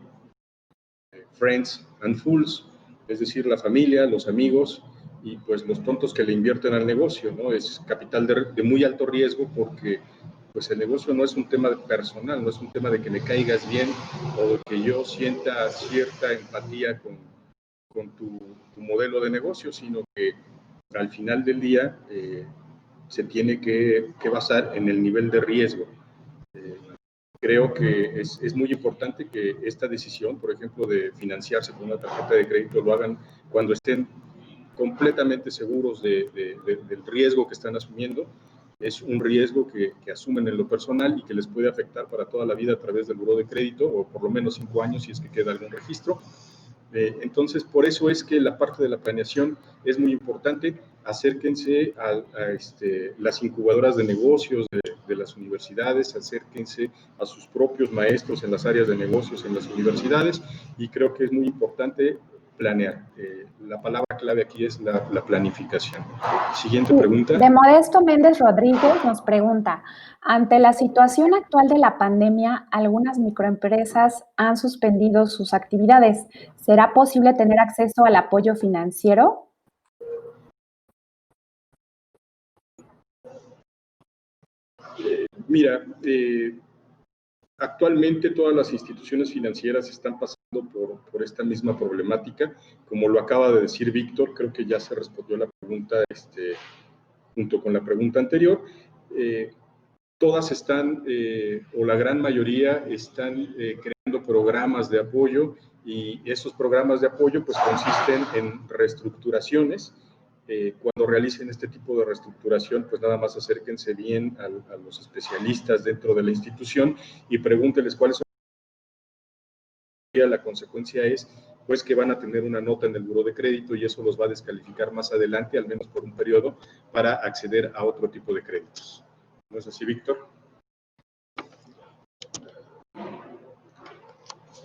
Friends and Fools, es decir, la familia, los amigos y pues los tontos que le invierten al negocio, ¿no? Es capital de muy alto riesgo porque pues el negocio no es un tema personal, no es un tema de que me caigas bien o de que yo sienta cierta empatía con tu modelo de negocio, sino que al final del día se tiene que basar en el nivel de riesgo. Creo que es muy importante que esta decisión, por ejemplo, de financiarse con una tarjeta de crédito, lo hagan cuando estén completamente seguros del riesgo que están asumiendo. Es un riesgo que asumen en lo personal y que les puede afectar para toda la vida a través del buró de crédito, o por lo menos 5 años si es que queda algún registro. Entonces, por eso es que la parte de la planeación es muy importante. Acérquense a las incubadoras de negocios de las universidades, acérquense a sus propios maestros en las áreas de negocios en las universidades, y creo que es muy importante planear. La palabra clave aquí es la planificación. Siguiente pregunta. De Modesto Méndez Rodríguez nos pregunta, ante la situación actual de la pandemia, algunas microempresas han suspendido sus actividades. ¿Será posible tener acceso al apoyo financiero? Mira, actualmente todas las instituciones financieras están pasando por esta misma problemática. Como lo acaba de decir Víctor, creo que ya se respondió la pregunta junto con la pregunta anterior. Todas están, o la gran mayoría, están creando programas de apoyo, y esos programas de apoyo pues consisten en reestructuraciones. Cuando realicen este tipo de reestructuración, pues nada más acérquense bien a los especialistas dentro de la institución y pregúntenles cuáles son. La consecuencia es pues que van a tener una nota en el buró de crédito, y eso los va a descalificar más adelante, al menos por un periodo, para acceder a otro tipo de créditos. ¿No es así, Víctor?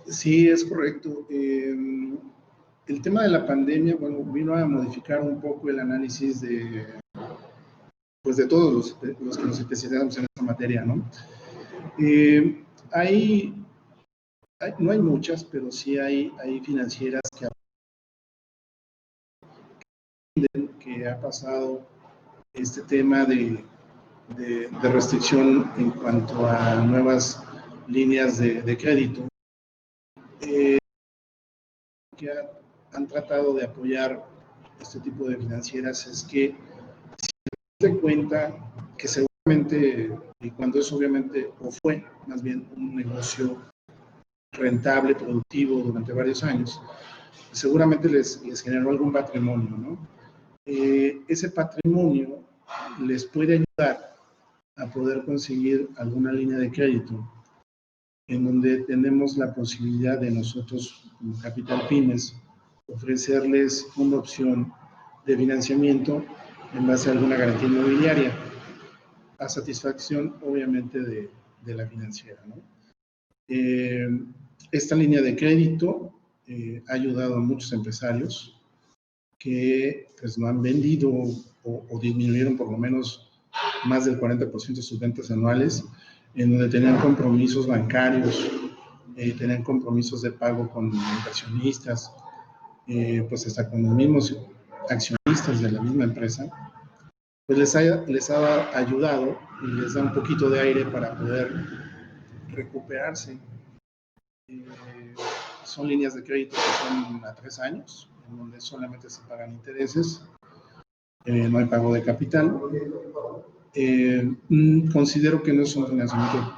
Sí, es correcto. El tema de la pandemia, bueno, vino a modificar un poco el análisis pues de todos los que nos especializamos en esta materia, ¿no? No hay muchas, pero sí hay financieras que ha pasado este tema de restricción en cuanto a nuevas líneas de crédito, que han tratado de apoyar este tipo de financieras es que se den cuenta que seguramente, y cuando es obviamente, o fue más bien un negocio rentable, productivo durante varios años, seguramente les generó algún patrimonio, ¿no? Ese patrimonio les puede ayudar a poder conseguir alguna línea de crédito en donde tenemos la posibilidad de nosotros, como Capital Pymes, ofrecerles una opción de financiamiento en base a alguna garantía inmobiliaria, a satisfacción obviamente de la financiera, ¿no? Esta línea de crédito ha ayudado a muchos empresarios que pues no han vendido o disminuyeron por lo menos más del 40% de sus ventas anuales, en donde tenían compromisos bancarios, tenían compromisos de pago con inversionistas, pues hasta con los mismos accionistas de la misma empresa, pues les ha ayudado y les da un poquito de aire para poder recuperarse. Son líneas de crédito que son a 3 años, en donde solamente se pagan intereses, no hay pago de capital. Considero que no es un financiamiento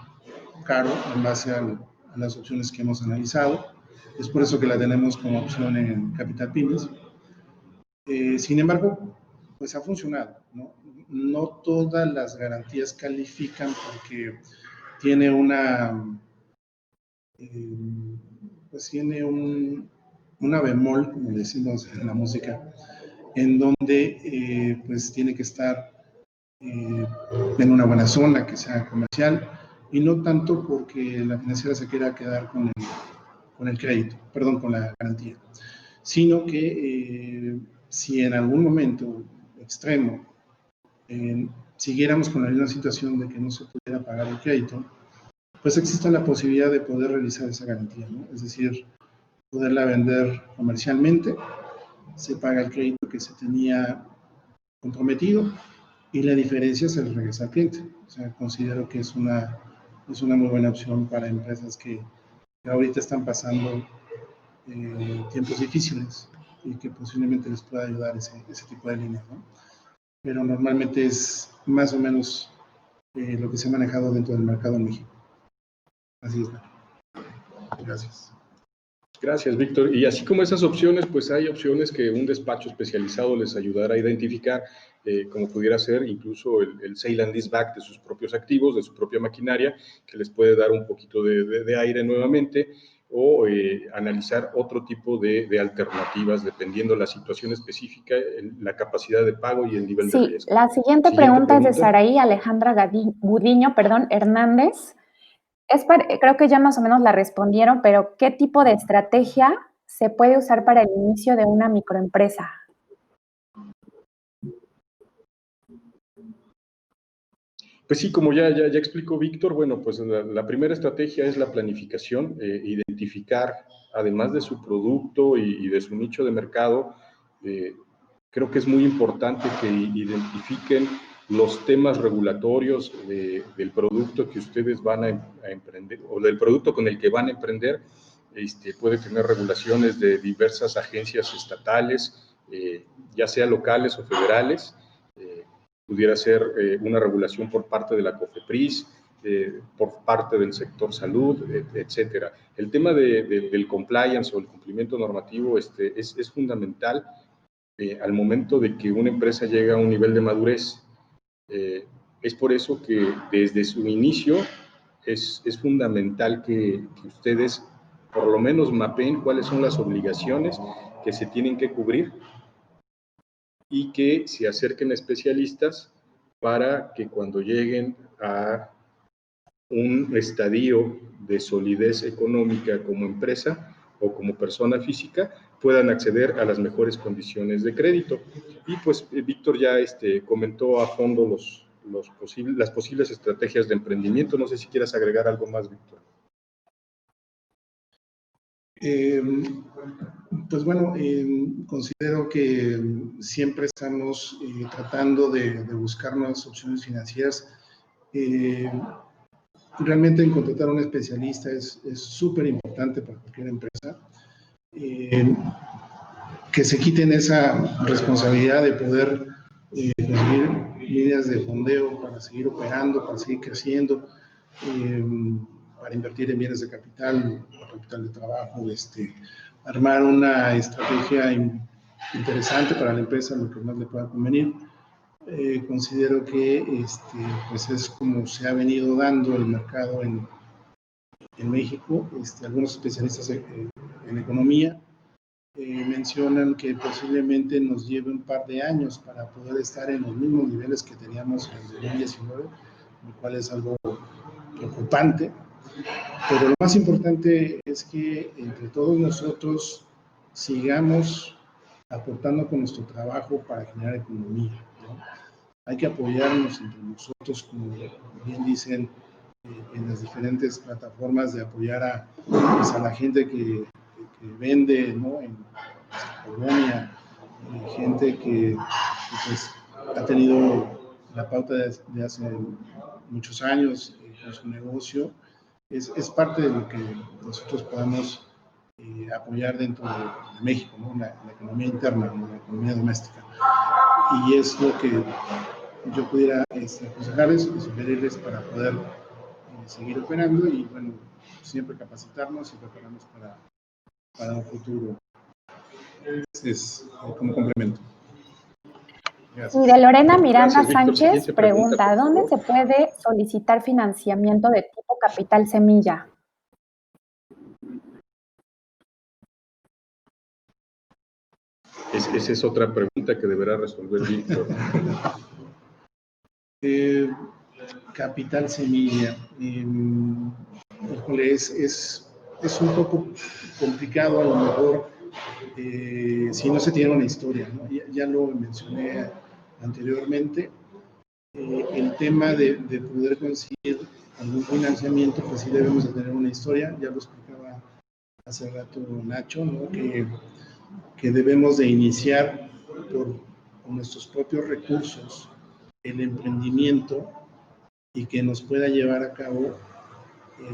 caro en base a las opciones que hemos analizado. Es por eso que la tenemos como opción en Capital Pymes. Sin embargo, pues ha funcionado, ¿no? No todas las garantías califican porque tiene pues tiene una bemol, como decimos en la música, en donde pues tiene que estar en una buena zona, que sea comercial, y no tanto porque la financiera se quiera quedar con el crédito, perdón, con la garantía, sino que si en algún momento extremo siguiéramos con la misma situación de que no se pudiera pagar el crédito, pues existe la posibilidad de poder realizar esa garantía, ¿no? Es decir, poderla vender comercialmente, se paga el crédito que se tenía comprometido y la diferencia se le regresa al cliente. O sea, considero que es una muy buena opción para empresas que ahorita están pasando tiempos difíciles y que posiblemente les pueda ayudar ese tipo de líneas, ¿no? Pero normalmente es más o menos lo que se ha manejado dentro del mercado en México. Así es. Gracias. Gracias, Víctor. Y así como esas opciones, pues hay opciones que un despacho especializado les ayudará a identificar, como pudiera ser incluso el sale and leaseback de sus propios activos, de su propia maquinaria, que les puede dar un poquito de aire nuevamente. o analizar otro tipo de alternativas dependiendo de la situación específica, la capacidad de pago y el nivel de riesgo. Sí, la siguiente pregunta es de Saraí Alejandra Gudiño, Hernández. Creo que ya más o menos la respondieron, pero ¿qué tipo de estrategia se puede usar para el inicio de una microempresa? Pues sí, como ya explicó Víctor, bueno, pues la primera estrategia es la planificación, identificar, además de su producto y de su nicho de mercado, creo que es muy importante que identifiquen los temas regulatorios del producto que ustedes van a emprender, o del producto con el que van a emprender. Puede tener regulaciones de diversas agencias estatales, ya sea locales o federales. Pudiera ser una regulación por parte de la COFEPRIS, por parte del sector salud, etcétera. El tema del compliance o el cumplimiento normativo es fundamental al momento de que una empresa llega a un nivel de madurez. Es por eso que desde su inicio es fundamental que ustedes por lo menos mapeen cuáles son las obligaciones que se tienen que cubrir y que se acerquen a especialistas para que cuando lleguen a un estadio de solidez económica como empresa o como persona física, puedan acceder a las mejores condiciones de crédito. Y pues Víctor ya comentó a fondo las posibles estrategias de emprendimiento. No sé si quieras agregar algo más, Víctor. Pues bueno, considero que siempre estamos tratando de buscar nuevas opciones financieras. Realmente en contratar a un especialista es súper importante para cualquier empresa. Que se quiten esa responsabilidad de poder conseguir líneas de fondeo para seguir operando, para seguir creciendo, para invertir en bienes de capital de trabajo, armar una estrategia interesante para la empresa, lo que más le pueda convenir. Considero que pues es como se ha venido dando el mercado en México. Algunos especialistas en economía mencionan que posiblemente nos lleve un par de años para poder estar en los mismos niveles que teníamos en el 2019, lo cual es algo preocupante. Pero lo más importante es que entre todos nosotros sigamos aportando con nuestro trabajo para generar economía, ¿no? Hay que apoyarnos entre nosotros, como bien dicen en las diferentes plataformas, de apoyar pues, a la gente que vende, ¿no? En Colonia, gente que pues, ha tenido la pauta de hace muchos años con su negocio. Es parte de lo que nosotros podemos apoyar dentro de México, ¿no? La economía interna, ¿no? La economía doméstica. Y es lo que yo pudiera aconsejarles y sugerirles para poder seguir operando y, bueno, siempre capacitarnos y prepararnos para un futuro. Es como complemento. Gracias. Y de Lorena Miranda Gracias, Víctor. Sánchez pregunta, ¿dónde se puede solicitar financiamiento de tipo capital semilla? Esa es otra pregunta que deberá resolver Víctor. Capital semilla. Híjole, es un poco complicado a lo mejor si no se tiene una historia, ¿no? Ya lo mencioné anteriormente. El tema de poder conseguir algún financiamiento, pues sí debemos de tener una historia. Ya lo explicaba hace rato Nacho, ¿no? Que debemos de iniciar con nuestros propios recursos el emprendimiento y que nos pueda llevar a cabo,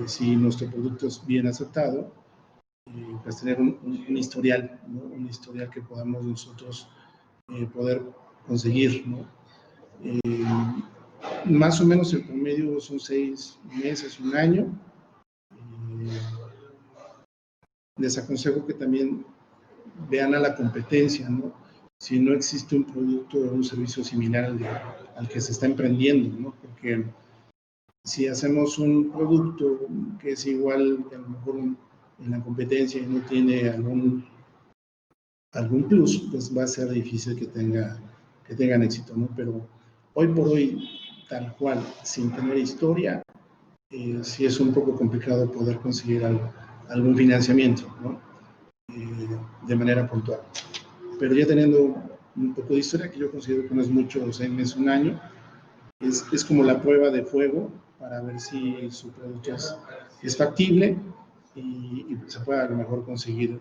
si nuestro producto es bien aceptado, pues tener un historial, ¿no? Un historial que podamos nosotros poder conseguir, ¿no? Más o menos el promedio son 6 meses, un año. Les aconsejo que también vean a la competencia, ¿no? Si no existe un producto o un servicio similar al que se está emprendiendo, ¿no? Porque si hacemos un producto que es igual, que a lo mejor en la competencia y no tiene algún plus, pues va a ser difícil que tengan éxito, ¿no? Pero hoy por hoy, tal cual, sin tener historia, sí es un poco complicado poder conseguir algún financiamiento, ¿no? De manera puntual. Pero ya teniendo un poco de historia, que yo considero que no es mucho, 6 meses, un año, es como la prueba de fuego para ver si su producto es factible y se puede a lo mejor conseguir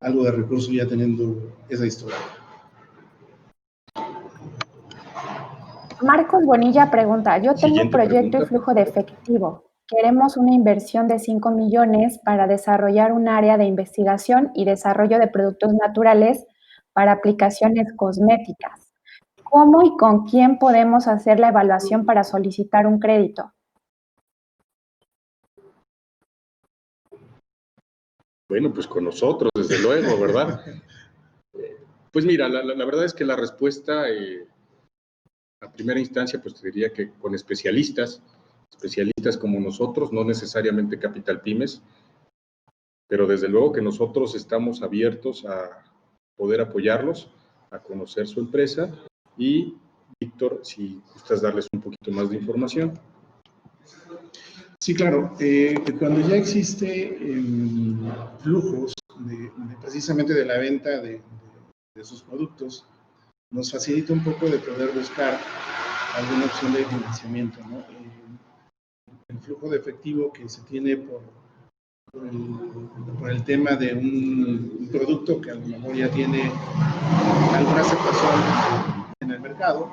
algo de recurso ya teniendo esa historia. Marcos Bonilla pregunta, yo tengo un proyecto y flujo de efectivo. Queremos una inversión de 5 millones para desarrollar un área de investigación y desarrollo de productos naturales para aplicaciones cosméticas. ¿Cómo y con quién podemos hacer la evaluación para solicitar un crédito? Bueno, pues con nosotros, desde luego, ¿verdad? Pues mira, la verdad es que la respuesta a primera instancia, pues te diría que con especialistas como nosotros, no necesariamente Capital Pymes, pero desde luego que nosotros estamos abiertos a poder apoyarlos, a conocer su empresa y, Víctor, si gustas darles un poquito más de información. Sí, claro. Cuando ya existe flujos precisamente de la venta de sus productos, nos facilita un poco de poder buscar alguna opción de financiamiento, ¿no? El flujo de efectivo que se tiene por el tema de un producto que a lo mejor ya tiene alguna aceptación en el mercado,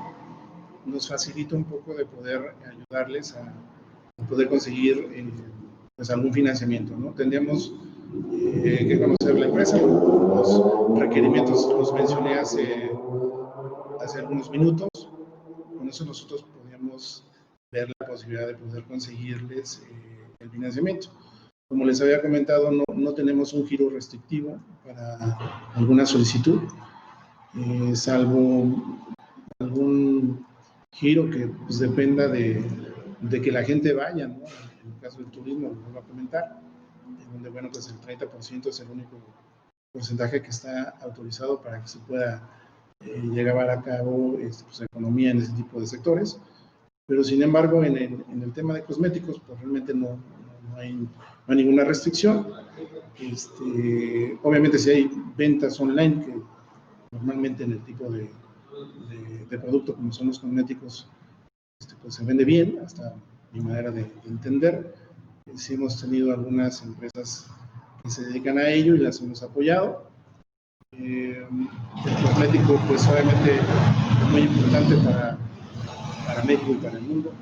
nos facilita un poco de poder ayudarles a poder conseguir pues algún financiamiento, ¿no? Tendríamos que conocer la empresa, los requerimientos los mencioné hace algunos minutos. Con eso nosotros podríamos ver la posibilidad de poder conseguirles el financiamiento. Como les había comentado, no tenemos un giro restrictivo para alguna solicitud, salvo algún giro que pues, dependa de que la gente vaya, ¿no? En el caso del turismo, lo voy a comentar, en donde, bueno, pues el 30% es el único porcentaje que está autorizado para que se pueda llevar a cabo pues, economía en ese tipo de sectores. Pero, sin embargo, en el tema de cosméticos, pues realmente no hay ninguna restricción. Obviamente, si hay ventas online, que normalmente en el tipo de producto como son los cosméticos, pues se vende bien, hasta mi manera de entender. Sí hemos tenido algunas empresas que se dedican a ello y las hemos apoyado. El cosmético, pues obviamente es muy importante para México y para el mundo.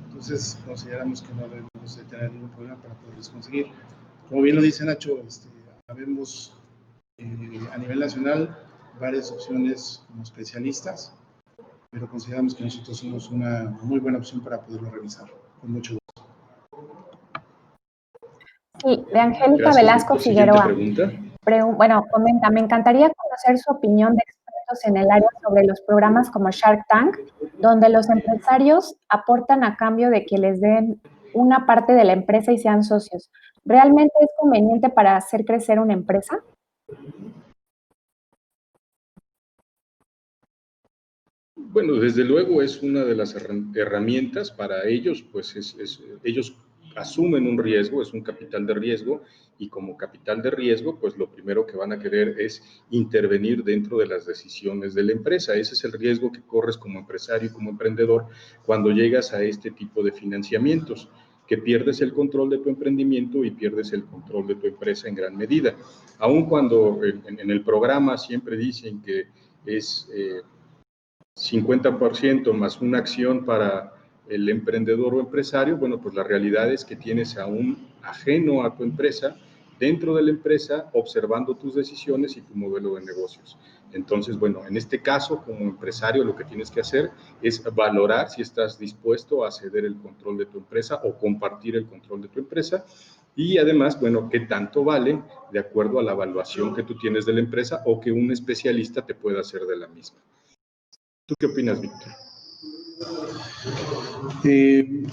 Entonces consideramos que no debemos de tener ningún problema para poderlos conseguir. Como bien lo dice Nacho, habemos a nivel nacional varias opciones como especialistas, pero consideramos que nosotros somos una muy buena opción para poderlo realizar, con mucho gusto. Sí, de Angélica Velasco Figueroa. Bueno, comenta, me encantaría conocer su opinión de expertos en el área sobre los programas como Shark Tank, donde los empresarios aportan a cambio de que les den una parte de la empresa y sean socios. ¿Realmente es conveniente para hacer crecer una empresa? Bueno, desde luego es una de las herramientas para ellos, pues ellos asumen un riesgo, es un capital de riesgo, y como capital de riesgo, pues lo primero que van a querer es intervenir dentro de las decisiones de la empresa. Ese es el riesgo que corres como empresario y como emprendedor cuando llegas a este tipo de financiamientos, que pierdes el control de tu emprendimiento y pierdes el control de tu empresa en gran medida. Aun cuando en el programa siempre dicen que es 50% más una acción para el emprendedor o empresario, bueno, pues la realidad es que tienes a un ajeno a tu empresa, dentro de la empresa, observando tus decisiones y tu modelo de negocios. Entonces, bueno, en este caso, como empresario, lo que tienes que hacer es valorar si estás dispuesto a ceder el control de tu empresa o compartir el control de tu empresa. Y además, bueno, qué tanto vale de acuerdo a la evaluación que tú tienes de la empresa o que un especialista te pueda hacer de la misma. ¿Tú qué opinas, Víctor?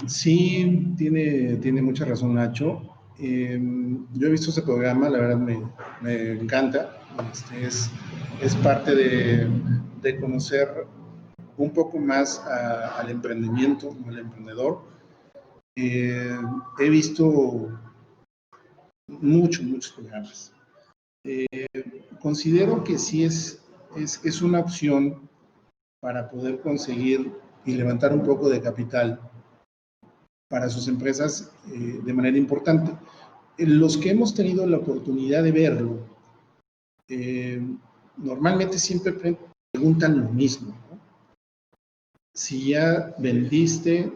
Sí, tiene mucha razón Nacho. Yo he visto ese programa, la verdad me encanta. Es parte de conocer un poco más al emprendimiento, al emprendedor. He visto muchos programas. Considero que sí es una opción para poder conseguir y levantar un poco de capital para sus empresas de manera importante. Los que hemos tenido la oportunidad de verlo, normalmente siempre preguntan lo mismo, ¿no? Si ya vendiste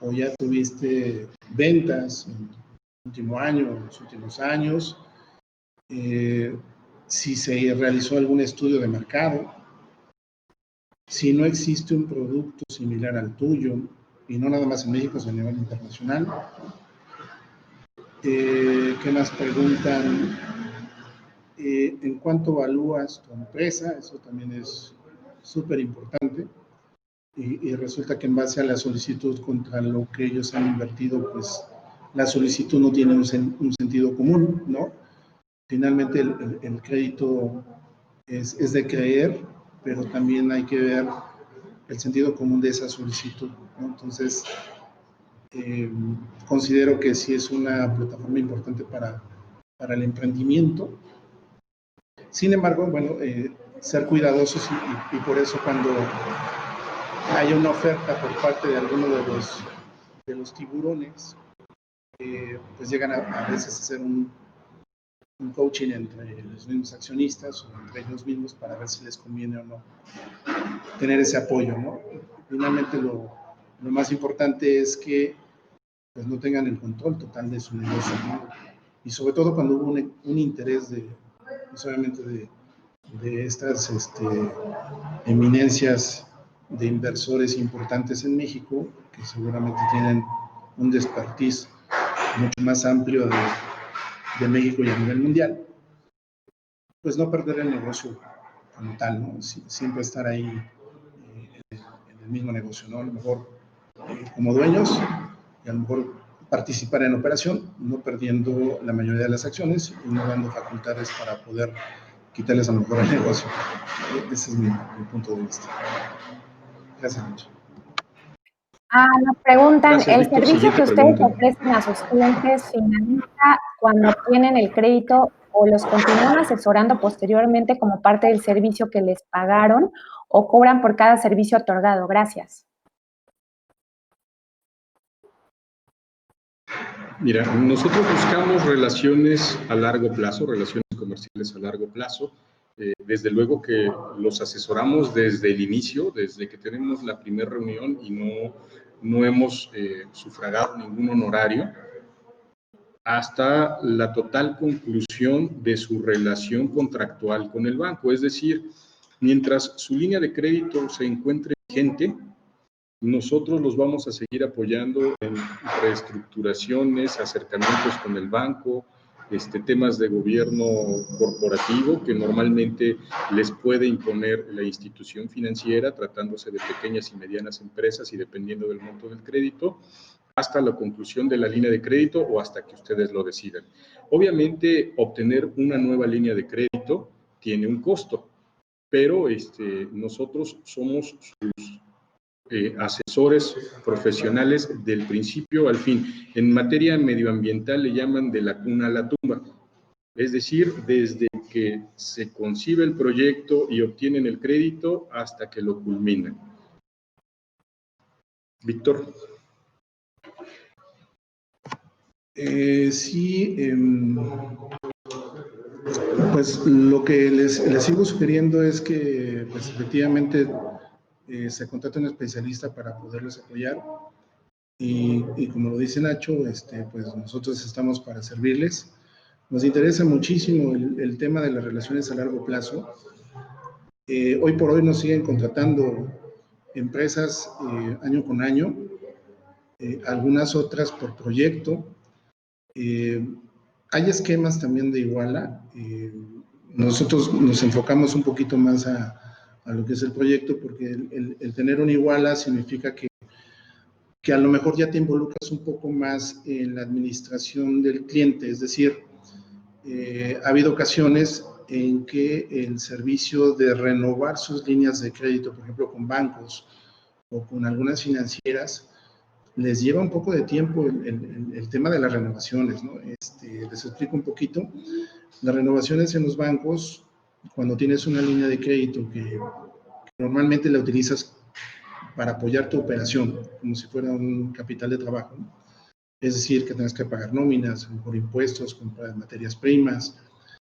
o ya tuviste ventas en el último año, en los últimos años, si se realizó algún estudio de mercado, si no existe un producto similar al tuyo, y no nada más en México, sino a nivel internacional. ¿Qué más preguntan? ¿En cuánto evalúas tu empresa? Eso también es súper importante. Y resulta que en base a la solicitud contra lo que ellos han invertido, pues la solicitud no tiene un sentido común, ¿no? Finalmente el crédito es de creer, pero también hay que ver el sentido común de esa solicitud, ¿no? Entonces, considero que sí es una plataforma importante para el emprendimiento. Sin embargo, bueno, ser cuidadosos y por eso cuando hay una oferta por parte de alguno de los tiburones, pues llegan a veces a hacer un coaching entre los mismos accionistas o entre ellos mismos para ver si les conviene o no tener ese apoyo, ¿no? Finalmente lo más importante es que pues no tengan el control total de su negocio, ¿no? Y sobre todo cuando hubo un interés pues obviamente de estas eminencias de inversores importantes en México, que seguramente tienen un expertise mucho más amplio de México y a nivel mundial, pues no perder el negocio como tal, ¿no? Siempre estar ahí en el mismo negocio, ¿no? A lo mejor como dueños y a lo mejor participar en la operación, no perdiendo la mayoría de las acciones y no dando facultades para poder quitarles a lo mejor el negocio. Ese es mi punto de vista. Gracias, Nacho. Nos preguntan, Gracias, ¿el Víctor. servicio Siguiente que ustedes pregunta. ofrecen a sus clientes finaliza cuando obtienen el crédito o los continúan asesorando posteriormente como parte del servicio que les pagaron o cobran por cada servicio otorgado? Gracias. Mira, nosotros buscamos relaciones a largo plazo, relaciones comerciales a largo plazo. Desde luego que los asesoramos desde el inicio, desde que tenemos la primera reunión y no hemos sufragado ningún honorario, hasta la total conclusión de su relación contractual con el banco. Es decir, mientras su línea de crédito se encuentre vigente, nosotros los vamos a seguir apoyando en reestructuraciones, acercamientos con el banco, temas de gobierno corporativo que normalmente les puede imponer la institución financiera, tratándose de pequeñas y medianas empresas y dependiendo del monto del crédito, hasta la conclusión de la línea de crédito o hasta que ustedes lo decidan. Obviamente, obtener una nueva línea de crédito tiene un costo, pero nosotros somos sus asesores profesionales del principio al fin. En materia medioambiental le llaman de la cuna a la tumba, es decir, desde que se concibe el proyecto y obtienen el crédito hasta que lo culminan. Víctor. Sí, pues lo que les sigo sugiriendo es que pues efectivamente se contrate un especialista para poderles apoyar y como lo dice Nacho, pues nosotros estamos para servirles. Nos interesa muchísimo el tema de las relaciones a largo plazo. Hoy por hoy nos siguen contratando empresas año con año, algunas otras por proyecto. Hay esquemas también de Iguala. Nosotros nos enfocamos un poquito más a lo que es el proyecto, porque el tener una Iguala significa que que a lo mejor ya te involucras un poco más en la administración del cliente, es decir, ha habido ocasiones en que el servicio de renovar sus líneas de crédito, por ejemplo, con bancos o con algunas financieras, les lleva un poco de tiempo el tema de las renovaciones, ¿no? Les explico un poquito. Las renovaciones en los bancos, cuando tienes una línea de crédito que normalmente la utilizas para apoyar tu operación, como si fuera un capital de trabajo, ¿no? Es decir, que tienes que pagar nóminas, por impuestos, comprar materias primas,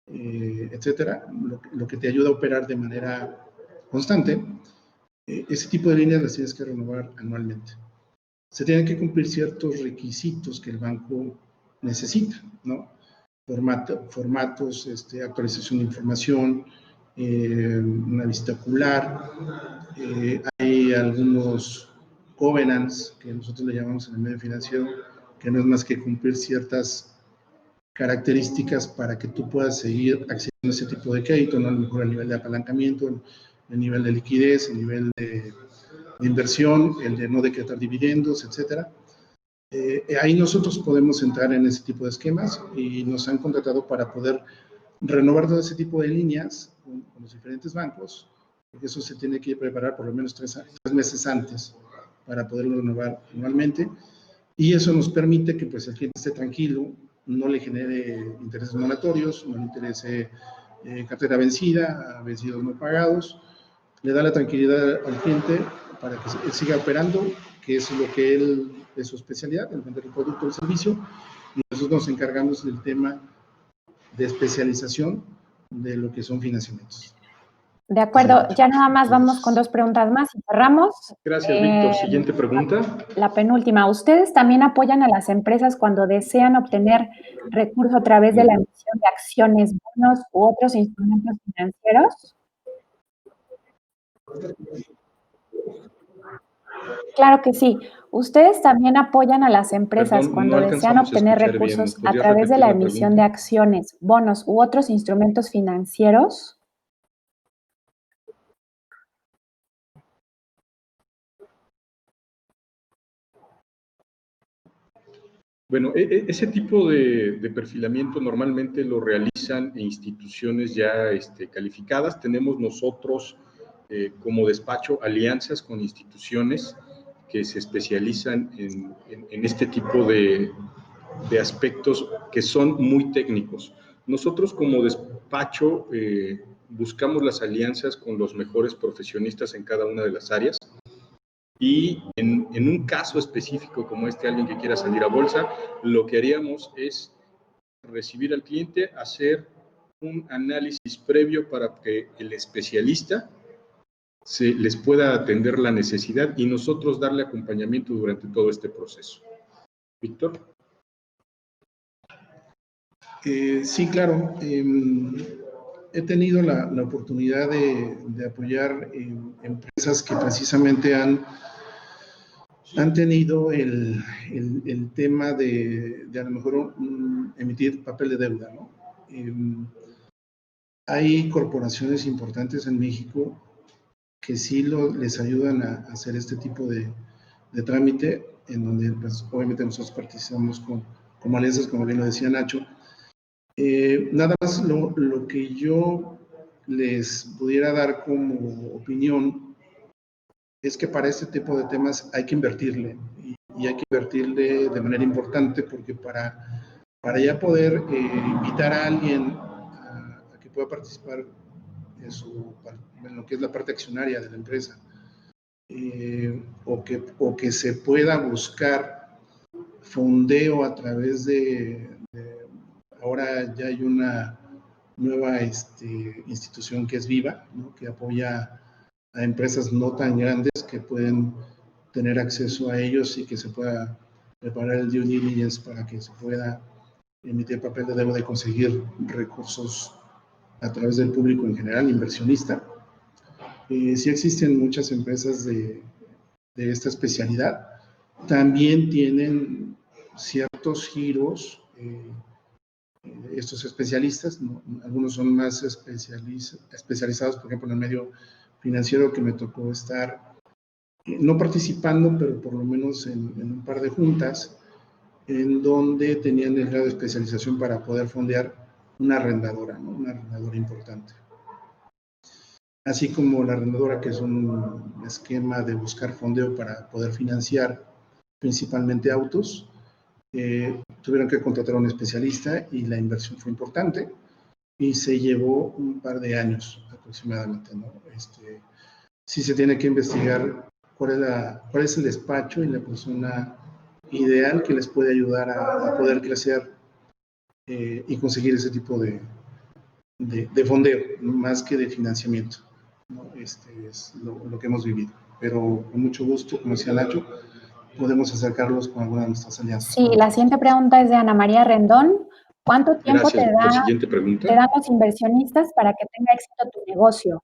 etcétera, lo que te ayuda a operar de manera constante. Ese tipo de líneas las tienes que renovar anualmente. Se tienen que cumplir ciertos requisitos que el banco necesita, ¿no? Formatos, actualización de información, una vista ocular, hay algunos covenants que nosotros le llamamos en el medio financiero, que no es más que cumplir ciertas características para que tú puedas seguir accediendo a ese tipo de crédito, ¿no? A lo mejor el nivel de apalancamiento, el nivel de liquidez, el nivel de inversión, el de no decretar dividendos, etcétera. Ahí nosotros podemos entrar en ese tipo de esquemas y nos han contratado para poder renovar todo ese tipo de líneas con los diferentes bancos, porque eso se tiene que preparar por lo menos 3 meses antes para poderlo renovar anualmente, y eso nos permite que pues, el cliente esté tranquilo, no le genere intereses moratorios, no le interese cartera vencida, vencidos no pagados, le da la tranquilidad al cliente para que él siga operando, que es lo que él es su especialidad, el vender el producto o el servicio, y nosotros nos encargamos del tema de especialización de lo que son financiamientos. De acuerdo, ya nada más vamos con 2 preguntas más y cerramos. Gracias, Víctor. Siguiente pregunta. La penúltima. ¿Ustedes también apoyan a las empresas cuando desean obtener recursos a través de la emisión de acciones, bonos u otros instrumentos financieros? Claro que sí. ¿Ustedes también apoyan a las empresas Perdón, cuando no desean alcanzamos a obtener escuchar bien. recursos a ¿Podrías través de repetir la la emisión de pregunta? acciones, bonos u otros instrumentos financieros? Bueno, ese tipo de perfilamiento normalmente lo realizan instituciones ya calificadas. Tenemos nosotros como despacho alianzas con instituciones que se especializan en este tipo de aspectos que son muy técnicos. Nosotros como despacho buscamos las alianzas con los mejores profesionistas en cada una de las áreas. Y en un caso específico como alguien que quiera salir a bolsa, lo que haríamos es recibir al cliente, hacer un análisis previo para que el especialista les pueda atender la necesidad y nosotros darle acompañamiento durante todo este proceso. Víctor. Sí, claro. He tenido la oportunidad de apoyar empresas que precisamente han tenido el tema de a lo mejor emitir papel de deuda, ¿no? Hay corporaciones importantes en México que sí les ayudan a hacer este tipo de trámite, en donde pues, obviamente nosotros participamos como alianzas, como bien lo decía Nacho. Nada más lo que yo les pudiera dar como opinión es que para este tipo de temas hay que invertirle y hay que invertirle de manera importante, porque para ya poder invitar a alguien a que pueda participar en lo que es la parte accionaria de la empresa, o que se pueda buscar fondeo a través ahora ya hay una nueva institución que es Viva, ¿no? Que apoya a empresas no tan grandes que pueden tener acceso a ellos y que se pueda preparar el due diligence para que se pueda emitir papel de deuda y conseguir recursos a través del público en general, inversionista. Sí existen muchas empresas de esta especialidad. También tienen ciertos giros estos especialistas, ¿no? Algunos son más especializados, por ejemplo, en el medio financiero que me tocó estar no participando, pero por lo menos en un par de juntas, en donde tenían el grado de especialización para poder fondear una arrendadora, ¿no? Una arrendadora importante. Así como la arrendadora, que es un esquema de buscar fondeo para poder financiar principalmente autos, tuvieron que contratar a un especialista y la inversión fue importante y se llevó un par de años aproximadamente, ¿no? Sí se tiene que investigar cuál es el despacho y la persona ideal que les puede ayudar a poder crecer y conseguir ese tipo de fondeo, más que de financiamiento, ¿no? Es lo que hemos vivido. Pero con mucho gusto, como decía Nacho, podemos acercarlos con alguna de nuestras alianzas. Sí, la siguiente pregunta es de Ana María Rendón. ¿Cuánto tiempo Gracias. La siguiente pregunta. te dan los inversionistas para que tenga éxito tu negocio?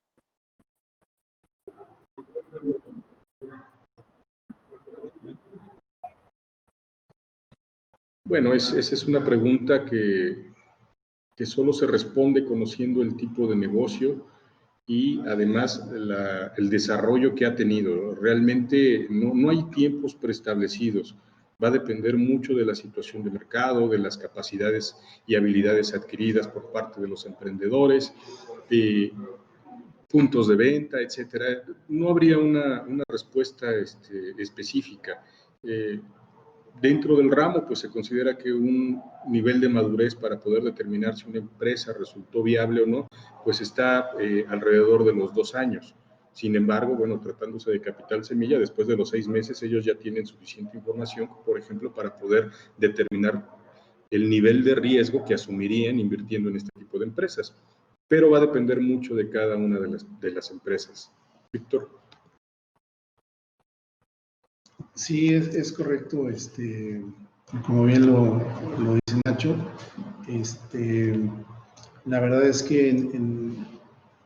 Bueno, esa es una pregunta que solo se responde conociendo el tipo de negocio y además el desarrollo que ha tenido. Realmente no hay tiempos preestablecidos. Va a depender mucho de la situación de mercado, de las capacidades y habilidades adquiridas por parte de los emprendedores, de puntos de venta, etcétera. No habría una respuesta específica. Dentro del ramo, pues se considera que un nivel de madurez para poder determinar si una empresa resultó viable o no, pues está alrededor de los 2 años. Sin embargo, bueno, tratándose de capital semilla, después de los 6 meses ellos ya tienen suficiente información, por ejemplo, para poder determinar el nivel de riesgo que asumirían invirtiendo en este tipo de empresas. Pero va a depender mucho de cada una de las empresas. Víctor. Sí, es correcto, como bien lo dice Nacho, la verdad es que en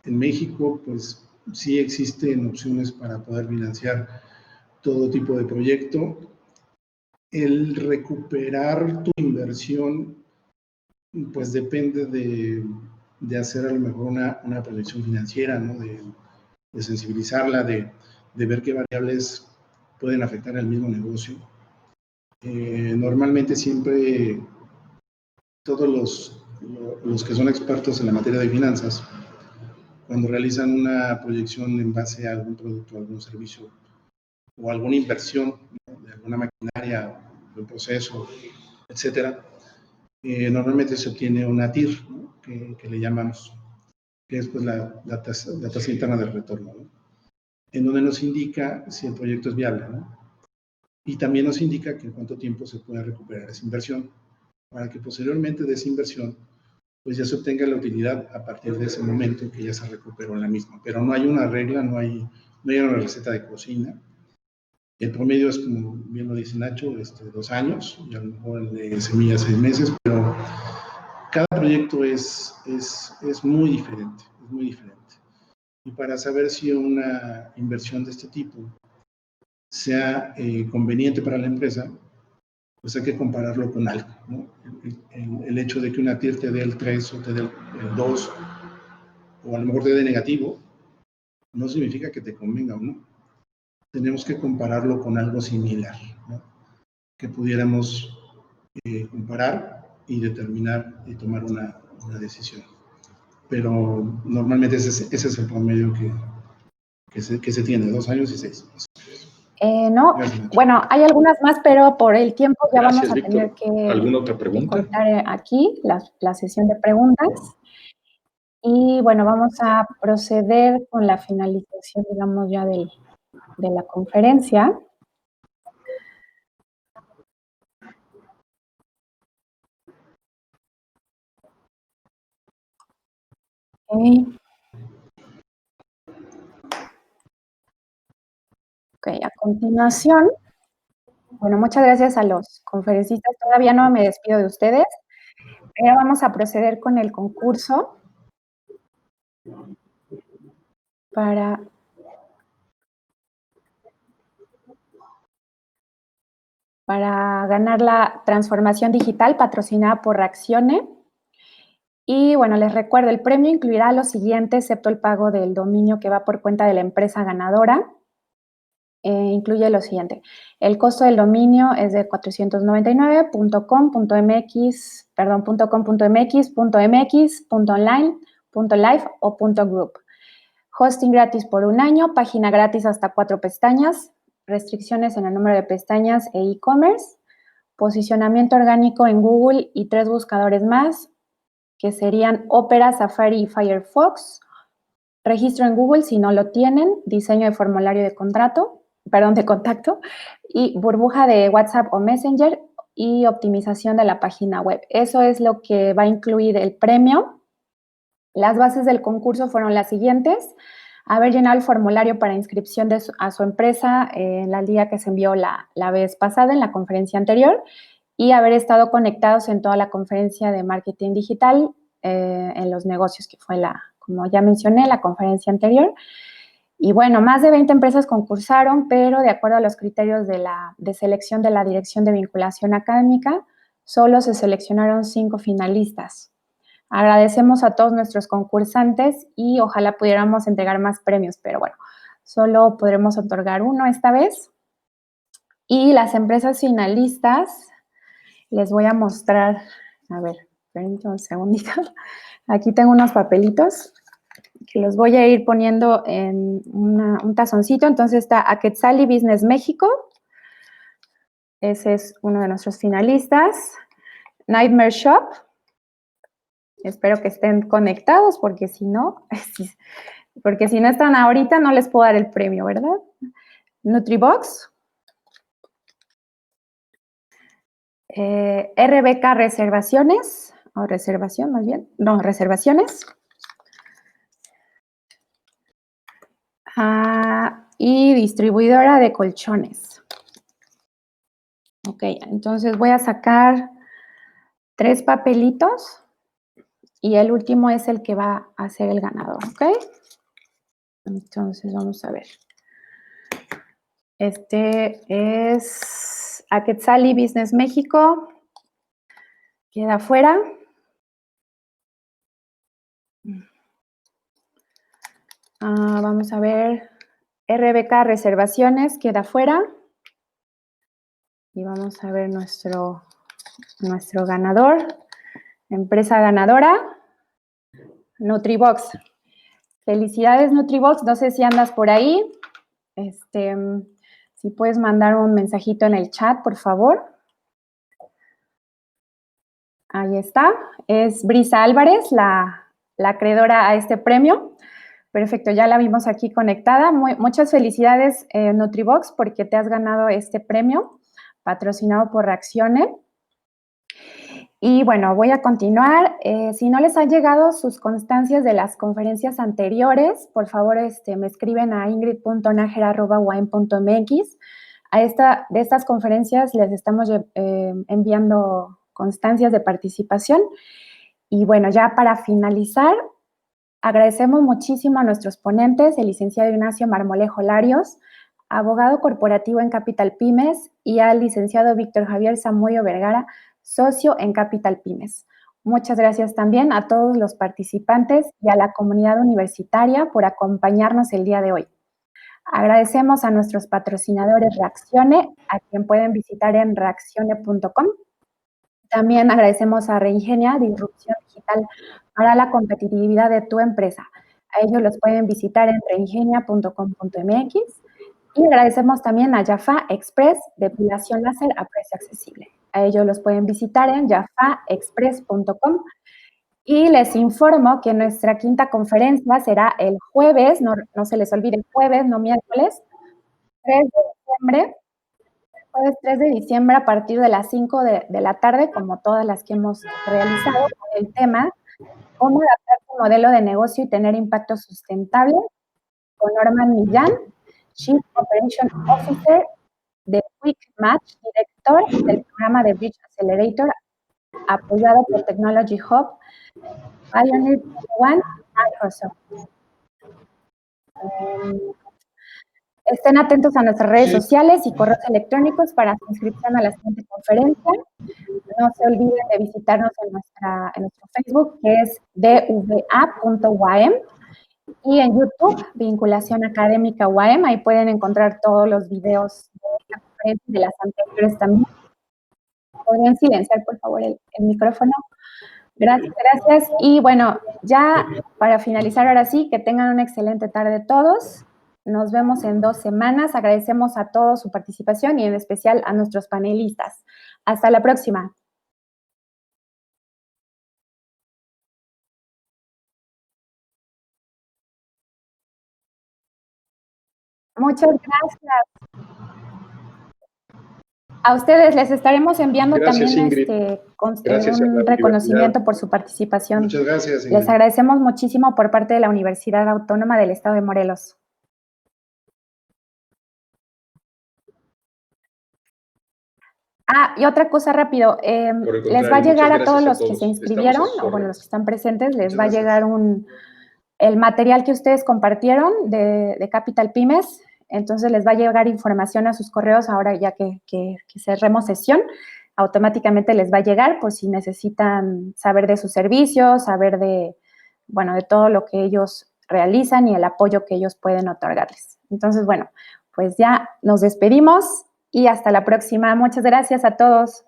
México, pues sí existen opciones para poder financiar todo tipo de proyecto. El recuperar tu inversión, pues depende de hacer a lo mejor una proyección financiera, ¿no? De sensibilizarla, de ver qué variables pueden afectar al mismo negocio. Normalmente siempre todos los que son expertos en la materia de finanzas, cuando realizan una proyección en base a algún producto, algún servicio o alguna inversión, ¿no? De alguna maquinaria, de un proceso, etcétera, normalmente se obtiene una TIR, ¿no? que le llamamos, que es pues la tasa interna de retorno, ¿no? En donde nos indica si el proyecto es viable, ¿no? Y también nos indica que en cuánto tiempo se puede recuperar esa inversión, para que posteriormente de esa inversión pues ya se obtenga la utilidad a partir de ese momento en que ya se recuperó la misma. Pero no hay una regla, no hay una receta de cocina. El promedio es, como bien lo dice Nacho, 2 años, y a lo mejor el de semillas 6 meses, pero cada proyecto es muy diferente, es muy diferente. Y para saber si una inversión de este tipo sea conveniente para la empresa, pues hay que compararlo con algo, ¿no? El hecho de que una TIR te dé el 3 o te dé el 2, o a lo mejor te dé negativo, no significa que te convenga o no. Tenemos que compararlo con algo similar, ¿no? Que pudiéramos comparar y determinar y tomar una decisión. Pero normalmente ese es el promedio que se tiene, 2 años y 6 meses. No, bueno, hay algunas más, pero por el tiempo ya Gracias, vamos a Víctor. tener que ¿Alguna otra pregunta? cortar aquí la sesión de preguntas. Y bueno, vamos a proceder con la finalización, digamos, ya de la conferencia. Ok, a continuación, bueno, muchas gracias a los conferencistas. Todavía no me despido de ustedes, pero vamos a proceder con el concurso para ganar la transformación digital patrocinada por Reaccione. Y bueno, les recuerdo, el premio incluirá lo siguiente, excepto el pago del dominio que va por cuenta de la empresa ganadora. incluye lo siguiente. El costo del dominio es de 499.com.mx, perdón, .com.mx, .mx, .online, .live o .group. Hosting gratis por 1 año, página gratis hasta 4 pestañas, restricciones en el número de pestañas e e-commerce, posicionamiento orgánico en Google y 3 buscadores más, que serían Opera, Safari y Firefox, registro en Google si no lo tienen, diseño de formulario de contacto, y burbuja de WhatsApp o Messenger y optimización de la página web. Eso es lo que va a incluir el premio. Las bases del concurso fueron las siguientes: haber llenado el formulario para inscripción a su empresa en el día que se envió la vez pasada, en la conferencia anterior, y haber estado conectados en toda la conferencia de marketing digital en los negocios, que fue como ya mencioné, la conferencia anterior. Y bueno, más de 20 empresas concursaron, pero de acuerdo a los criterios de selección de la Dirección de Vinculación Académica, solo se seleccionaron 5 finalistas. Agradecemos a todos nuestros concursantes y ojalá pudiéramos entregar más premios, pero bueno, solo podremos otorgar 1 esta vez. Y las empresas finalistas, les voy a mostrar, a ver, permítanme un segundito. Aquí tengo unos papelitos que los voy a ir poniendo en un tazoncito. Entonces está Aquetzali Business México. Ese es uno de nuestros finalistas. Nightmare Shop. Espero que estén conectados, porque si no están ahorita no les puedo dar el premio, ¿verdad? Nutribox. RBK Reservaciones, o reservación más bien, no, reservaciones. Y distribuidora de colchones. Ok, entonces voy a sacar 3 papelitos y el último es el que va a ser el ganador, ¿ok? Entonces vamos a ver. Este es Aquetzali Business México. Queda fuera. Vamos a ver. RBK Reservaciones queda fuera. Y vamos a ver nuestro ganador. Empresa ganadora, Nutribox. Felicidades, Nutribox. No sé si andas por ahí. Si puedes mandar un mensajito en el chat, por favor. Ahí está. Es Brisa Álvarez, la acreedora a este premio. Perfecto, ya la vimos aquí conectada. Muchas felicidades, Nutribox, porque te has ganado este premio patrocinado por Reaccione. Y bueno, voy a continuar. Si no les han llegado sus constancias de las conferencias anteriores, por favor me escriben a ingrid.najera@wine.mx. De estas conferencias les estamos enviando constancias de participación. Y bueno, ya para finalizar, agradecemos muchísimo a nuestros ponentes, el licenciado Ignacio Marmolejo Larios, abogado corporativo en Capital Pymes, y al licenciado Víctor Javier Zamudio Vergara, socio en Capital Pymes. Muchas gracias también a todos los participantes y a la comunidad universitaria por acompañarnos el día de hoy. Agradecemos a nuestros patrocinadores Reaccione, a quien pueden visitar en reaccione.com. También agradecemos a Reingenia, Disrupción Digital para la competitividad de tu empresa. A ellos los pueden visitar en reingenia.com.mx. Y agradecemos también a Jaffa Express, depilación láser a precio accesible. A ellos los pueden visitar en jaffaexpress.com. Y les informo que nuestra 5ª conferencia será el jueves, no se les olvide, el jueves, no miércoles, 3 de diciembre. Jueves 3 de diciembre a partir de las 5 de la tarde, como todas las que hemos realizado, con el tema cómo adaptar tu modelo de negocio y tener impacto sustentable, con Norman Millán, Chief Operation Officer de Quick Match, director del programa de Bridge Accelerator, apoyado por Technology Hub, Pioneer One, Microsoft. Estén atentos a nuestras redes sociales y correos electrónicos para su inscripción a la siguiente conferencia. No se olviden de visitarnos en nuestro Facebook, que es dva.uam, Y en YouTube, Vinculación Académica UAM, ahí pueden encontrar todos los videos de esta conferencia y de las anteriores también. ¿Podrían silenciar, por favor, el micrófono? Gracias, gracias. Y bueno, ya para finalizar, ahora sí, que tengan una excelente tarde todos. Nos vemos en 2 semanas. Agradecemos a todos su participación y en especial a nuestros panelistas. Hasta la próxima. Muchas gracias. A ustedes les estaremos enviando Gracias, también Ingrid. Gracias a la un reconocimiento por su participación. Muchas gracias, Ingrid. Les agradecemos muchísimo por parte de la Universidad Autónoma del Estado de Morelos. Y otra cosa rápido, les va a llegar a todos los que se inscribieron, o bueno, los que están presentes, les va a llegar el material que ustedes compartieron de Capital Pymes. Entonces les va a llegar información a sus correos ahora ya que cerremos sesión. Automáticamente les va a llegar por si necesitan saber de sus servicios, saber de todo lo que ellos realizan y el apoyo que ellos pueden otorgarles. Entonces, bueno, pues ya nos despedimos y hasta la próxima. Muchas gracias a todos.